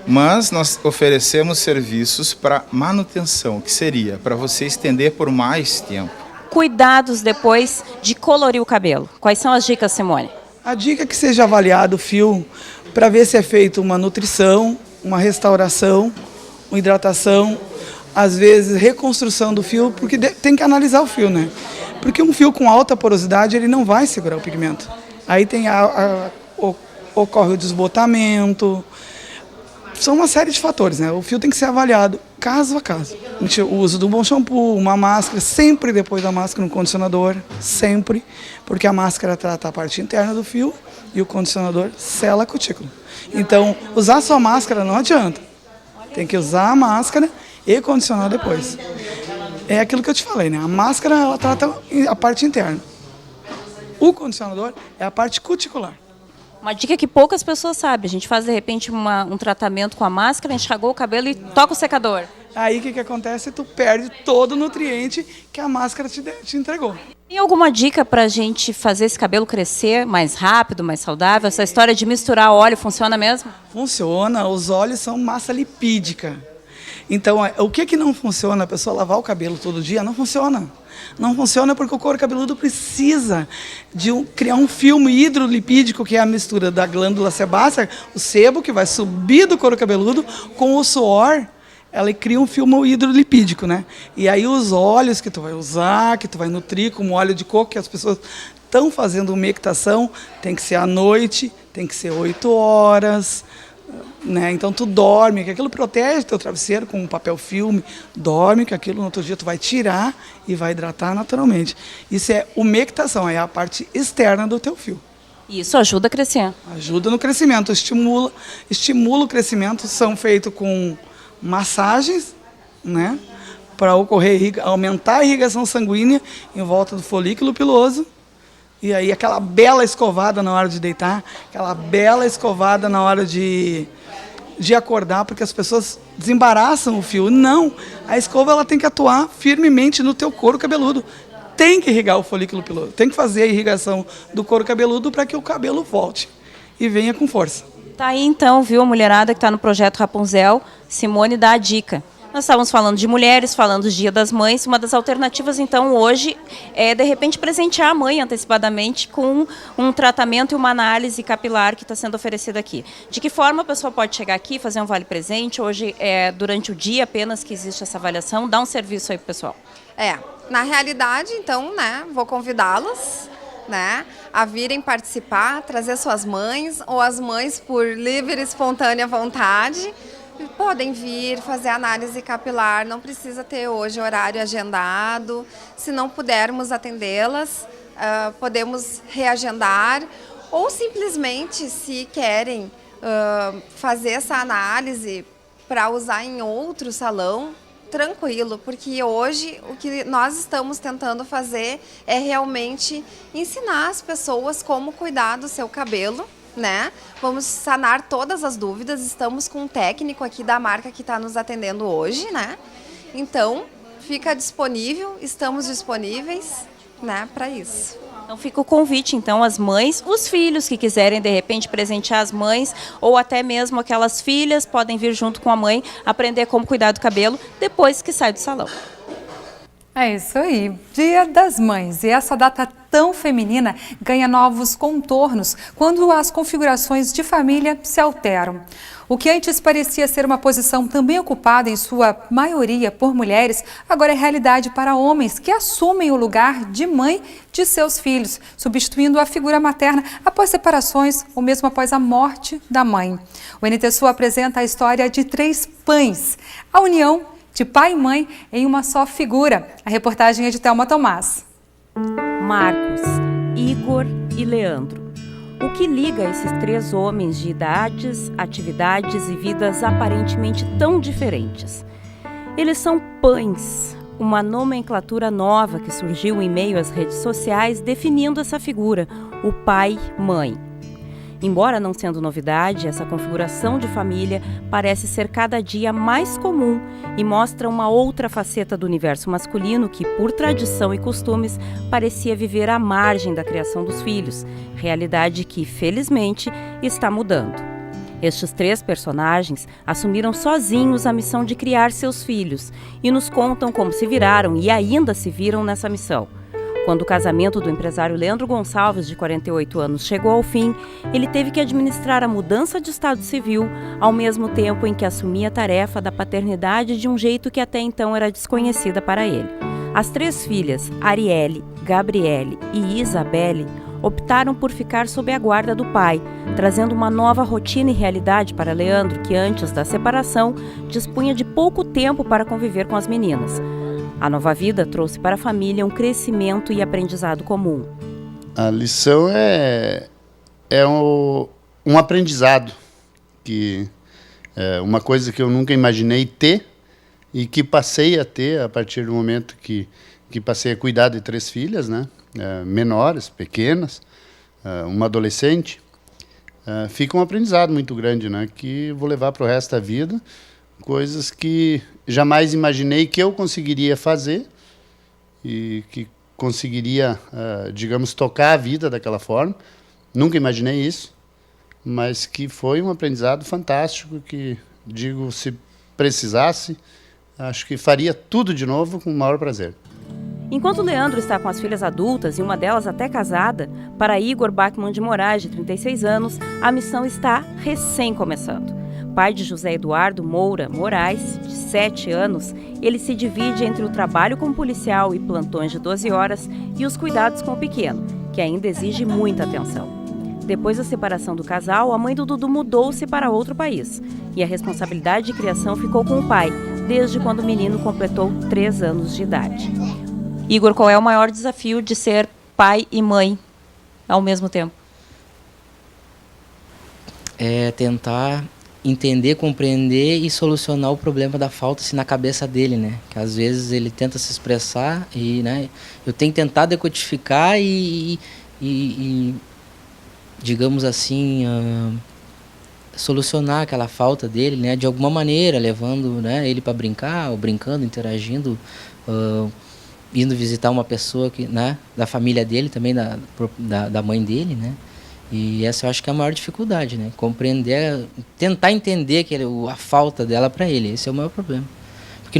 Mas nós oferecemos serviços para manutenção, que seria para você estender por mais tempo. Cuidados depois de colorir o cabelo. Quais são as dicas, Simone? A dica é que seja avaliado o fio para ver se é feito uma nutrição, uma restauração, uma hidratação, às vezes reconstrução do fio, porque tem que analisar o fio, né? Porque um fio com alta porosidade, ele não vai segurar o pigmento. Aí tem ocorre o desbotamento, são uma série de fatores, né? O fio tem que ser avaliado caso a caso. O uso de um bom shampoo, uma máscara, sempre depois da máscara um condicionador, sempre, porque a máscara trata a parte interna do fio e o condicionador sela a cutícula. Então, usar só máscara não adianta. Tem que usar a máscara e condicionar depois. É aquilo que eu te falei, né? A máscara, ela trata a parte interna. O condicionador é a parte cuticular. Uma dica que poucas pessoas sabem. A gente faz, de repente, um tratamento com a máscara, enxagou o cabelo e toca o secador. Aí o que acontece? Tu perde todo o nutriente que a máscara te entregou. Tem alguma dica para a gente fazer esse cabelo crescer mais rápido, mais saudável? Essa história de misturar óleo funciona mesmo? Funciona. Os óleos são massa lipídica. Então, o que não funciona? A pessoa lavar o cabelo todo dia? Não funciona. Não funciona porque o couro cabeludo precisa de criar um filme hidrolipídico, que é a mistura da glândula sebácea, o sebo que vai subir do couro cabeludo, com o suor, ela cria um filme hidrolipídico, né? E aí os óleos que tu vai usar, que tu vai nutrir, como óleo de coco, que as pessoas estão fazendo umectação, tem que ser à noite, tem que ser 8 horas... Né? Então tu dorme, que aquilo protege teu travesseiro com um papel filme, dorme, que aquilo no outro dia tu vai tirar e vai hidratar naturalmente. Isso é umectação, é a parte externa do teu fio. Isso ajuda a crescer. Ajuda no crescimento, estimula o crescimento, são feitos com massagens, né? Para aumentar a irrigação sanguínea em volta do folículo piloso. E aí aquela bela escovada na hora de deitar, aquela bela escovada na hora de acordar, porque as pessoas desembaraçam o fio. Não, a escova ela tem que atuar firmemente no teu couro cabeludo. Tem que irrigar o folículo piloso, tem que fazer a irrigação do couro cabeludo para que o cabelo volte e venha com força. Tá aí então, viu, a mulherada que está no projeto Rapunzel, Simone dá a dica. Nós estávamos falando de mulheres, falando do Dia das Mães. Uma das alternativas, então, hoje é, de repente, presentear a mãe antecipadamente com um tratamento e uma análise capilar que está sendo oferecida aqui. De que forma a pessoa pode chegar aqui, fazer um vale-presente? Hoje, durante o dia apenas que existe essa avaliação, dá um serviço aí para o pessoal. Na realidade, então, né, vou convidá-las, né, a virem participar, trazer suas mães, ou as mães, por livre e espontânea vontade, podem vir fazer análise capilar, não precisa ter hoje horário agendado. Se não pudermos atendê-las, podemos reagendar, ou simplesmente, se querem fazer essa análise para usar em outro salão, tranquilo, porque hoje o que nós estamos tentando fazer é realmente ensinar as pessoas como cuidar do seu cabelo, né? Vamos sanar todas as dúvidas, estamos com um técnico aqui da marca que está nos atendendo hoje, né? Então, fica disponível, estamos disponíveis, né, para isso. Então fica o convite, então, às mães, os filhos que quiserem, de repente, presentear as mães, ou até mesmo aquelas filhas, podem vir junto com a mãe, aprender como cuidar do cabelo depois que sai do salão. É isso aí, Dia das Mães. E essa data tão feminina ganha novos contornos quando as configurações de família se alteram. O que antes parecia ser uma posição também ocupada, em sua maioria, por mulheres, agora é realidade para homens que assumem o lugar de mãe de seus filhos, substituindo a figura materna após separações ou mesmo após a morte da mãe. O NT Sul apresenta a história de 3 pães, a união de pai e mãe em uma só figura. A reportagem é de Thelma Tomás. Marcos, Igor e Leandro. O que liga esses 3 homens de idades, atividades e vidas aparentemente tão diferentes? Eles são pães, uma nomenclatura nova que surgiu em meio às redes sociais definindo essa figura, o pai-mãe. Embora não sendo novidade, essa configuração de família parece ser cada dia mais comum e mostra uma outra faceta do universo masculino que, por tradição e costumes, parecia viver à margem da criação dos filhos, realidade que, felizmente, está mudando. Estes 3 personagens assumiram sozinhos a missão de criar seus filhos e nos contam como se viraram e ainda se viram nessa missão. Quando o casamento do empresário Leandro Gonçalves, de 48 anos, chegou ao fim, ele teve que administrar a mudança de estado civil, ao mesmo tempo em que assumia a tarefa da paternidade de um jeito que até então era desconhecida para ele. As 3 filhas, Arielle, Gabriele e Isabelle, optaram por ficar sob a guarda do pai, trazendo uma nova rotina e realidade para Leandro, que antes da separação dispunha de pouco tempo para conviver com as meninas. A nova vida trouxe para a família um crescimento e aprendizado comum. A lição é um aprendizado, que é uma coisa que eu nunca imaginei ter e que passei a ter a partir do momento que passei a cuidar de 3 filhas, né? Menores, pequenas, uma adolescente. Fica um aprendizado muito grande, né? Que vou levar para o resto da vida, coisas que jamais imaginei que eu conseguiria fazer e que conseguiria, digamos, tocar a vida daquela forma. Nunca imaginei isso, mas que foi um aprendizado fantástico que, digo, se precisasse, acho que faria tudo de novo com o maior prazer. Enquanto Leandro está com as filhas adultas e uma delas até casada, para Igor Bachmann de Moraes, de 36 anos, a missão está recém começando. Pai de José Eduardo Moura Moraes, de 7 anos, ele se divide entre o trabalho como policial e plantões de 12 horas e os cuidados com o pequeno, que ainda exige muita atenção. Depois da separação do casal, a mãe do Dudu mudou-se para outro país e a responsabilidade de criação ficou com o pai, desde quando o menino completou 3 anos de idade. Igor, qual é o maior desafio de ser pai e mãe ao mesmo tempo? É tentar entender, compreender e solucionar o problema da falta assim, na cabeça dele, né? Que às vezes ele tenta se expressar e, né, eu tenho que tentar decodificar e digamos assim, solucionar aquela falta dele, né? De alguma maneira, levando, né, ele para brincar, ou brincando, interagindo, indo visitar uma pessoa que, né, da família dele, também da mãe dele, né? E essa eu acho que é a maior dificuldade, né? Compreender, tentar entender a falta dela para ele, esse é o maior problema. Porque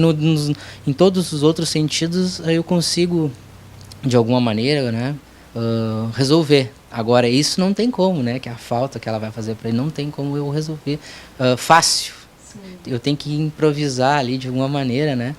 em todos os outros sentidos eu consigo, de alguma maneira, né, resolver. Agora isso não tem como, né? Que a falta que ela vai fazer para ele não tem como eu resolver fácil. Sim. Eu tenho que improvisar ali de alguma maneira, né?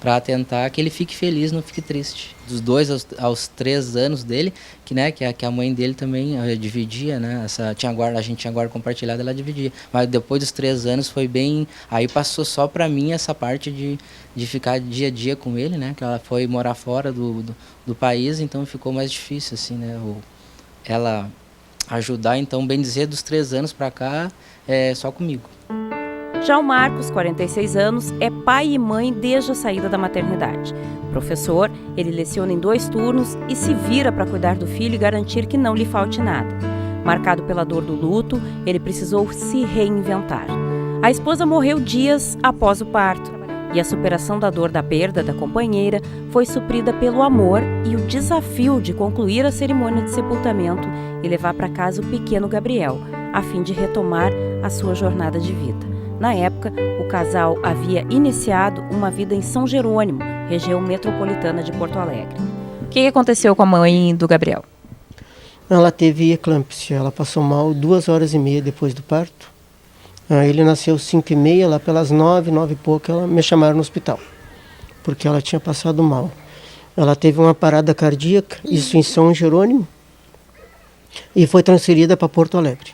Para tentar que ele fique feliz, não fique triste. Dos 2 aos 3 anos dele, que a mãe dele também dividia, né? A gente tinha guarda compartilhada, ela dividia. Mas depois dos 3 anos foi bem... Aí passou só para mim essa parte de ficar dia a dia com ele, né? Que ela foi morar fora do país, então ficou mais difícil, assim, né? Ela ajudar, então, bem dizer, dos 3 anos para cá, é só comigo. Já o Marcos, 46 anos, é pai e mãe desde a saída da maternidade. Professor, ele leciona em 2 turnos e se vira para cuidar do filho e garantir que não lhe falte nada. Marcado pela dor do luto, ele precisou se reinventar. A esposa morreu dias após o parto e a superação da dor da perda da companheira foi suprida pelo amor e o desafio de concluir a cerimônia de sepultamento e levar para casa o pequeno Gabriel, a fim de retomar a sua jornada de vida. Na época, o casal havia iniciado uma vida em São Jerônimo, região metropolitana de Porto Alegre. O que aconteceu com a mãe do Gabriel? Ela teve eclâmpsia, ela passou mal 2h30 depois do parto. Ele nasceu 5h30, lá pelas 9 e pouco, me chamaram no hospital, porque ela tinha passado mal. Ela teve uma parada cardíaca, isso em São Jerônimo, e foi transferida para Porto Alegre.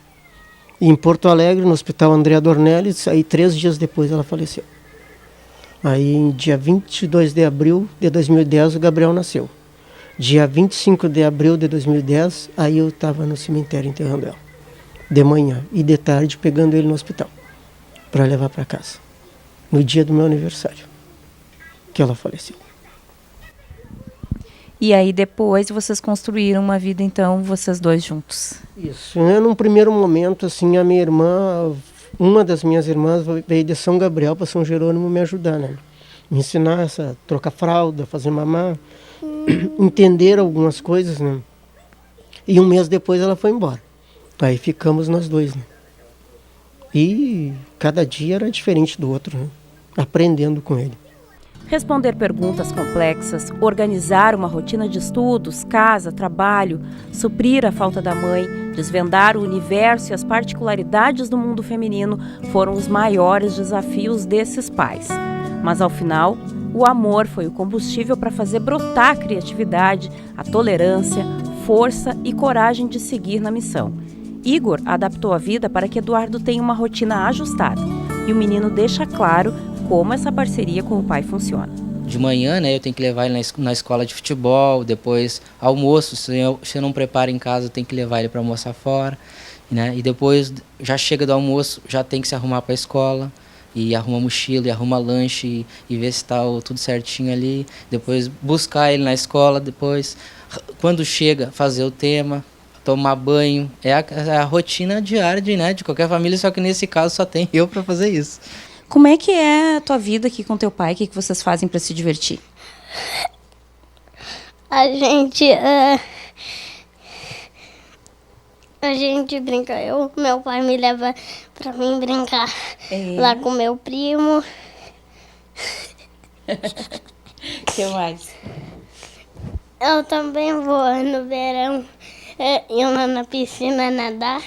E em Porto Alegre, no Hospital André Dornelles, aí 3 dias depois ela faleceu. Aí, em dia 22 de abril de 2010, o Gabriel nasceu. Dia 25 de abril de 2010, aí eu estava no cemitério enterrando ela. De manhã e de tarde, pegando ele no hospital, para levar para casa. No dia do meu aniversário, que ela faleceu. E aí depois vocês construíram uma vida, então, vocês 2 juntos? Isso. Num primeiro momento, assim, a minha irmã, uma das minhas irmãs veio de São Gabriel para São Jerônimo me ajudar, né? Me ensinar a trocar fralda, fazer mamar, entender algumas coisas, né? E 1 mês depois ela foi embora. Aí ficamos nós 2, né? E cada dia era diferente do outro, né? Aprendendo com ele. Responder perguntas complexas, organizar uma rotina de estudos, casa, trabalho, suprir a falta da mãe, desvendar o universo e as particularidades do mundo feminino foram os maiores desafios desses pais. Mas ao final, o amor foi o combustível para fazer brotar a criatividade, a tolerância, força e coragem de seguir na missão. Igor adaptou a vida para que Eduardo tenha uma rotina ajustada. E o menino deixa claro como essa parceria com o pai funciona. De manhã, né, eu tenho que levar ele na escola de futebol, depois almoço, se eu não preparo em casa, eu tenho que levar ele para almoçar fora, né? E depois já chega do almoço, já tem que se arrumar para a escola, e arruma mochila, e arruma lanche, e ver se está tudo certinho ali, depois buscar ele na escola, depois, quando chega, fazer o tema, tomar banho, é a rotina diária de qualquer família, só que nesse caso só tem eu para fazer isso. Como é que é a tua vida aqui com teu pai? O que vocês fazem para se divertir? A gente brinca. Meu pai me leva para mim brincar lá com meu primo. O que mais? Eu também vou no verão ir lá na piscina nadar.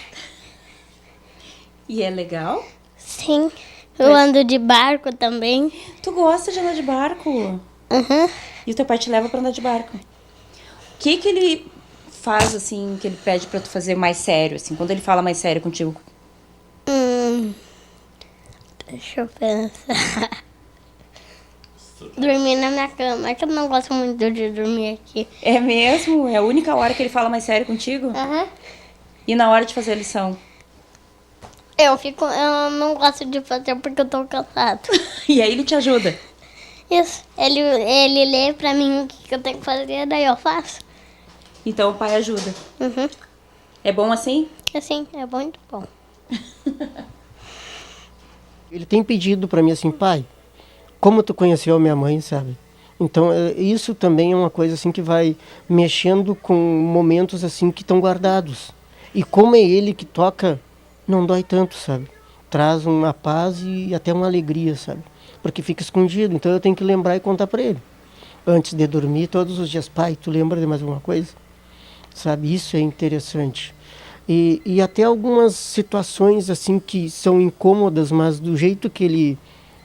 E é legal? Sim. Eu ando de barco também. Tu gosta de andar de barco? Uhum. E o teu pai te leva pra andar de barco? O que ele faz, assim, que ele pede pra tu fazer mais sério, assim? Quando ele fala mais sério contigo? Deixa eu pensar. Dormir na minha cama. É que eu não gosto muito de dormir aqui. É mesmo? É a única hora que ele fala mais sério contigo? Uhum. E na hora de fazer a lição? Eu não gosto de fazer porque eu tô cansado. E aí ele te ajuda? Isso. Ele lê pra mim o que eu tenho que fazer, daí eu faço. Então o pai ajuda? Uhum. É bom assim? Assim, é muito bom. Ele tem pedido para mim assim, pai, como tu conheceu a minha mãe, sabe? Então isso também é uma coisa assim que vai mexendo com momentos assim que estão guardados. E como é ele que toca, não dói tanto, sabe? Traz uma paz e até uma alegria, sabe? Porque fica escondido, então eu tenho que lembrar e contar para ele. Antes de dormir, todos os dias, pai, tu lembra de mais alguma coisa? Sabe, isso é interessante. E até algumas situações assim que são incômodas, mas do jeito que ele...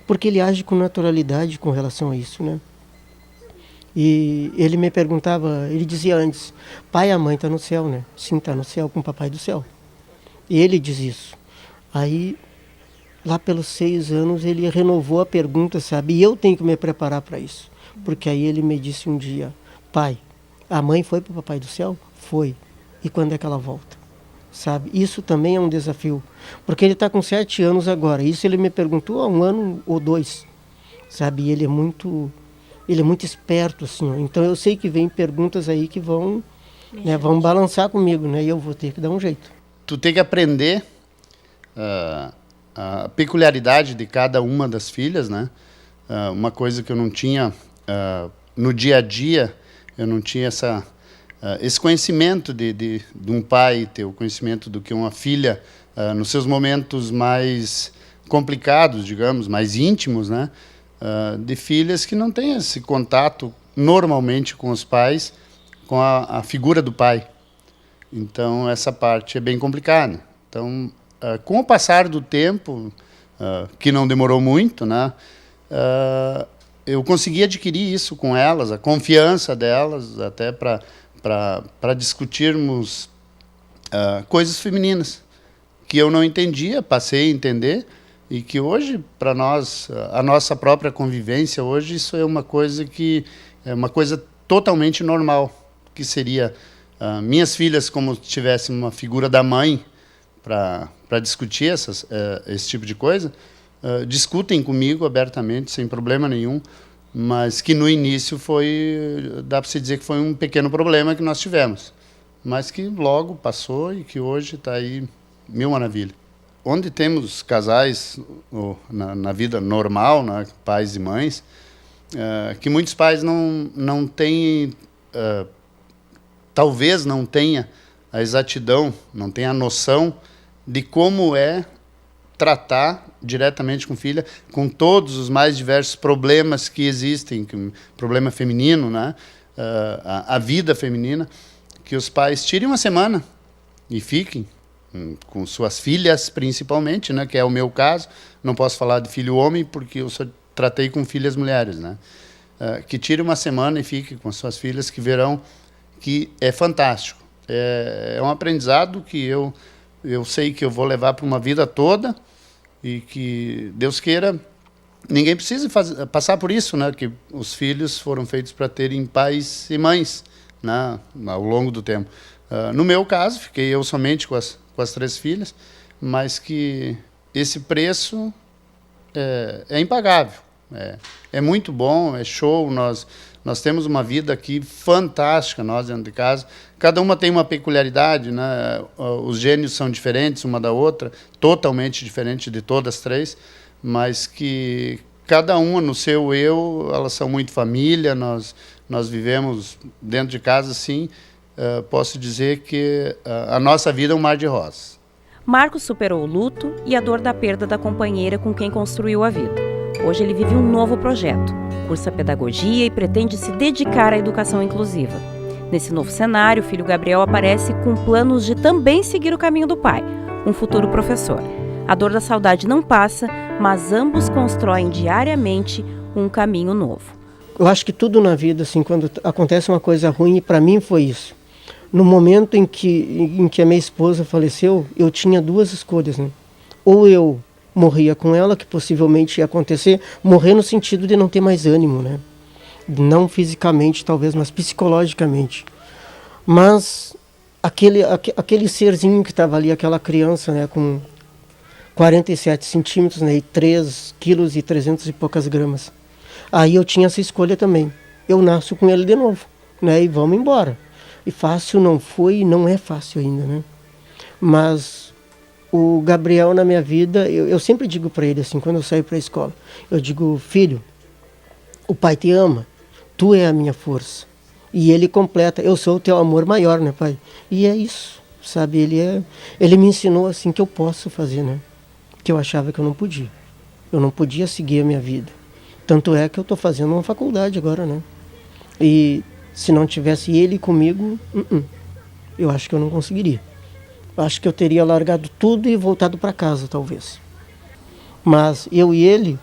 Porque ele age com naturalidade com relação a isso, né? E ele me perguntava, ele dizia antes, pai, a mãe está no céu, né? Sim, está no céu com o papai do céu. E ele diz isso. Aí, lá pelos 6 anos, ele renovou a pergunta, sabe? E eu tenho que me preparar para isso. Porque aí ele me disse um dia, pai, a mãe foi para o papai do céu? Foi. E quando é que ela volta? Sabe? Isso também é um desafio. Porque ele está com 7 anos agora. Isso ele me perguntou há 1 ano ou 2. Sabe? E ele é muito esperto, assim. Ó. Então eu sei que vem perguntas aí que vão balançar comigo, né? E eu vou ter que dar um jeito. Tu tem que aprender a peculiaridade de cada uma das filhas, né? Uma coisa que eu não tinha no dia a dia, eu não tinha esse conhecimento de um pai ter o conhecimento do que uma filha nos seus momentos mais complicados, digamos, mais íntimos, né? De filhas que não têm esse contato normalmente com os pais, com a figura do pai. Então, essa parte é bem complicada. Então, com o passar do tempo, que não demorou muito, né, eu consegui adquirir isso com elas, a confiança delas, até para discutirmos coisas femininas, que eu não entendia, passei a entender, e que hoje, para nós, a nossa própria convivência, hoje, isso é uma coisa que é uma coisa totalmente normal, que seria... minhas filhas, como se tivessem uma figura da mãe para discutir esse tipo de coisa, discutem comigo abertamente, sem problema nenhum, mas que no início dá para se dizer que foi um pequeno problema que nós tivemos, mas que logo passou e que hoje está aí mil maravilha. Onde temos casais na vida normal, né, pais e mães, que muitos pais não têm... talvez não tenha a exatidão, não tenha a noção de como é tratar diretamente com filha, com todos os mais diversos problemas que existem, problema feminino, né? A vida feminina, que os pais tirem uma semana e fiquem com suas filhas, principalmente, né? Que é o meu caso. Não posso falar de filho homem, porque eu só tratei com filhas mulheres, né? Que tire uma semana e fique com suas filhas, que verão que é fantástico. É um aprendizado que eu sei que eu vou levar para uma vida toda, e que, Deus queira, ninguém precisa passar por isso, né? Que os filhos foram feitos para terem pais e mães, né? Ao longo do tempo. No meu caso, fiquei eu somente com as 3 filhas, mas que esse preço é impagável. É muito bom, é show. Nós temos uma vida aqui fantástica, nós dentro de casa. Cada uma tem uma peculiaridade, né? Os gênios são diferentes uma da outra, totalmente diferente de todas as 3, mas que cada uma no seu eu, elas são muito família, nós vivemos dentro de casa, sim. Posso dizer que a nossa vida é um mar de rosas. Marcos superou o luto e a dor da perda da companheira com quem construiu a vida. Hoje ele vive um novo projeto, cursa pedagogia e pretende se dedicar à educação inclusiva. Nesse novo cenário, o filho Gabriel aparece com planos de também seguir o caminho do pai, um futuro professor. A dor da saudade não passa, mas ambos constroem diariamente um caminho novo. Eu acho que tudo na vida, assim, quando acontece uma coisa ruim, para mim foi isso. No momento em que a minha esposa faleceu, eu tinha 2 escolhas, né? Ou eu morria com ela, que possivelmente ia acontecer, morrer no sentido de não ter mais ânimo, né? Não fisicamente, talvez, mas psicologicamente. Mas aquele serzinho que estava ali, aquela criança, né, com 47 centímetros, né, e 3 quilos e 300 e poucas gramas. Aí eu tinha essa escolha também. Eu nasço com ele de novo, né, e vamos embora. E fácil não foi e não é fácil ainda, né? Mas o Gabriel na minha vida, eu sempre digo para ele assim, quando eu saio para a escola, eu digo: filho, o pai te ama, tu é a minha força. E ele completa: eu sou o teu amor maior, né, pai? E é isso, sabe? Ele me ensinou assim que eu posso fazer, né? Que eu achava que eu não podia. Eu não podia seguir a minha vida. Tanto é que eu estou fazendo uma faculdade agora, né? E se não tivesse ele comigo, eu acho que eu não conseguiria. Acho que eu teria largado tudo e voltado para casa, talvez. Mas eu e ele,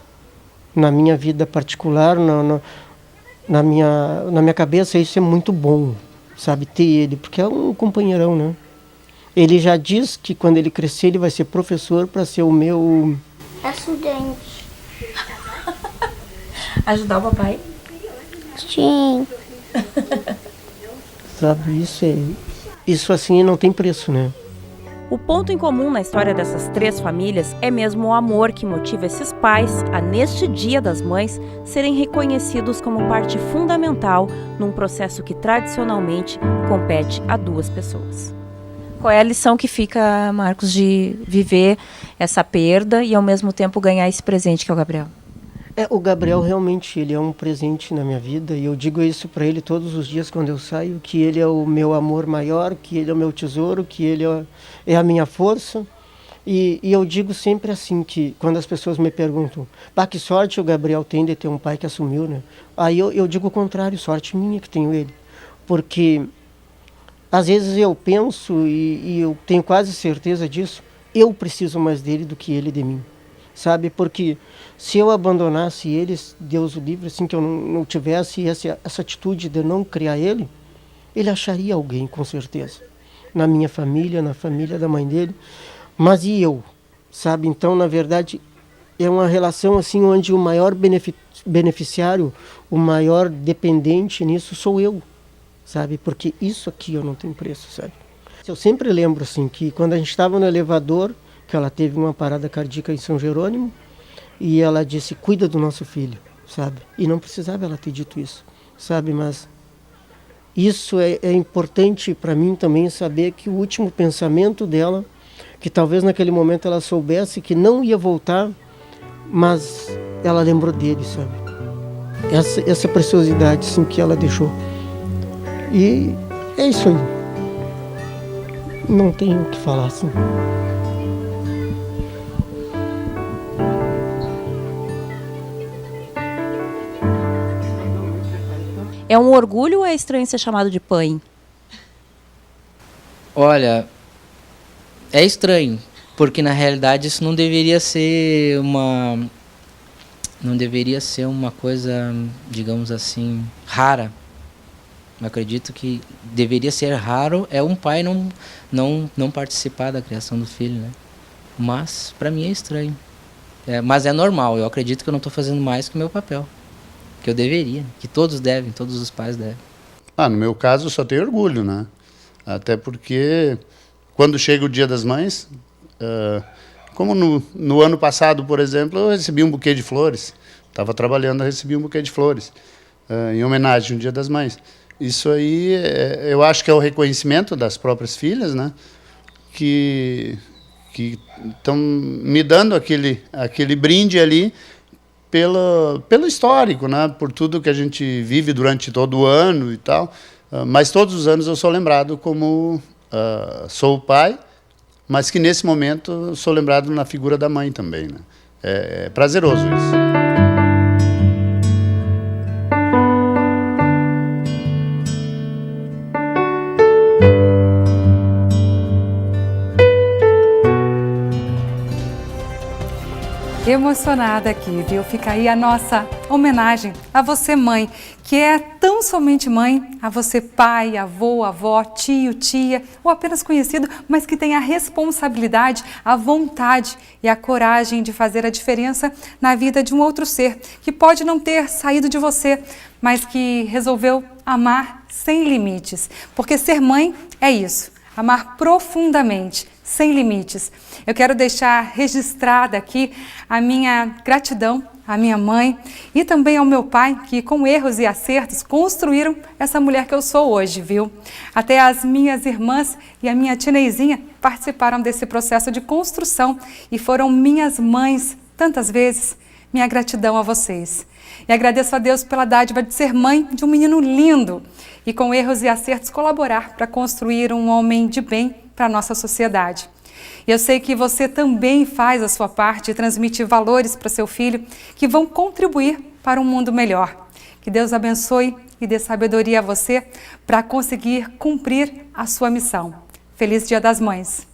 na minha vida particular, na minha cabeça, isso é muito bom, sabe? Ter ele, porque é um companheirão, né? Ele já diz que quando ele crescer, ele vai ser professor para ser o meu... Estudante. Ajudar o papai? Sim. Sabe, isso assim não tem preço, né? O ponto em comum na história dessas 3 famílias é mesmo o amor que motiva esses pais a, neste Dia das Mães, serem reconhecidos como parte fundamental num processo que tradicionalmente compete a 2 pessoas. Qual é a lição que fica, Marcos, de viver essa perda e ao mesmo tempo ganhar esse presente que é o Gabriel? O Gabriel realmente, ele é um presente na minha vida, e eu digo isso para ele todos os dias quando eu saio, que ele é o meu amor maior, que ele é o meu tesouro, que ele é a minha força. E eu digo sempre assim, que quando as pessoas me perguntam: que sorte o Gabriel tem de ter um pai que assumiu, né? Aí eu digo o contrário: sorte minha que tenho ele. Porque às vezes eu penso, e eu tenho quase certeza disso, eu preciso mais dele do que ele de mim. Sabe, porque se eu abandonasse ele, Deus o livre, assim, que eu não tivesse essa atitude de não criar ele acharia alguém, com certeza, na minha família, na família da mãe dele. Mas e eu, sabe? Então, na verdade, é uma relação assim onde o maior beneficiário, o maior dependente nisso sou eu, sabe? Porque isso aqui eu não tenho preço, sabe? Eu sempre lembro assim que quando a gente estava no elevador, que ela teve uma parada cardíaca em São Jerônimo, e ela disse: cuida do nosso filho, sabe? E não precisava ela ter dito isso, sabe? Mas isso é importante para mim também, saber que o último pensamento dela, que talvez naquele momento ela soubesse que não ia voltar, mas ela lembrou dele, sabe? Essa preciosidade assim, que ela deixou. E é isso aí. Não tenho o que falar assim. É um orgulho ou é estranho ser chamado de pai? Olha, é estranho, porque na realidade isso não deveria ser uma coisa, digamos assim, rara. Eu acredito que deveria ser raro um pai não participar da criação do filho, né? Mas para mim é estranho. Mas é normal, eu acredito que eu não estou fazendo mais que o meu papel, que eu deveria, que todos devem, todos os pais devem. No meu caso eu só tenho orgulho, né? Até porque quando chega o Dia das Mães, como no ano passado, por exemplo, eu recebi um buquê de flores. Estava trabalhando, eu recebi um buquê de flores em homenagem ao Dia das Mães. Isso aí, eu acho que é o reconhecimento das próprias filhas, né? Que estão me dando aquele brinde ali pelo histórico, né? Por tudo que a gente vive durante todo o ano e tal. Mas todos os anos eu sou lembrado como sou o pai, mas que nesse momento sou lembrado na figura da mãe também, né? É prazeroso isso. Emocionada aqui, viu? Fica aí a nossa homenagem a você, mãe, que é tão somente mãe, a você, pai, avô, avó, tio, tia, ou apenas conhecido, mas que tem a responsabilidade, a vontade e a coragem de fazer a diferença na vida de um outro ser, que pode não ter saído de você, mas que resolveu amar sem limites. Porque ser mãe é isso, amar profundamente, sem limites. Eu quero deixar registrada aqui a minha gratidão à minha mãe e também ao meu pai, que com erros e acertos construíram essa mulher que eu sou hoje, viu? Até as minhas irmãs e a minha tia Neizinha participaram desse processo de construção e foram minhas mães tantas vezes. Minha gratidão a vocês. E agradeço a Deus pela dádiva de ser mãe de um menino lindo e com erros e acertos colaborar para construir um homem de bem para a nossa sociedade. E eu sei que você também faz a sua parte e transmite valores para seu filho que vão contribuir para um mundo melhor. Que Deus abençoe e dê sabedoria a você para conseguir cumprir a sua missão. Feliz Dia das Mães!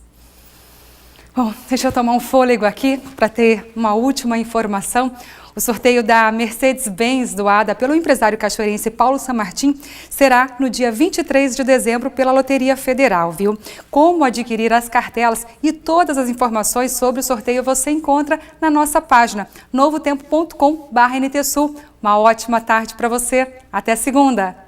Bom, deixa eu tomar um fôlego aqui para ter uma última informação. O sorteio da Mercedes-Benz doada pelo empresário cachoeirense Paulo Sanmartin será no dia 23 de dezembro pela Loteria Federal, viu? Como adquirir as cartelas e todas as informações sobre o sorteio você encontra na nossa página novotempo.com/NTSul. Uma ótima tarde para você. Até segunda!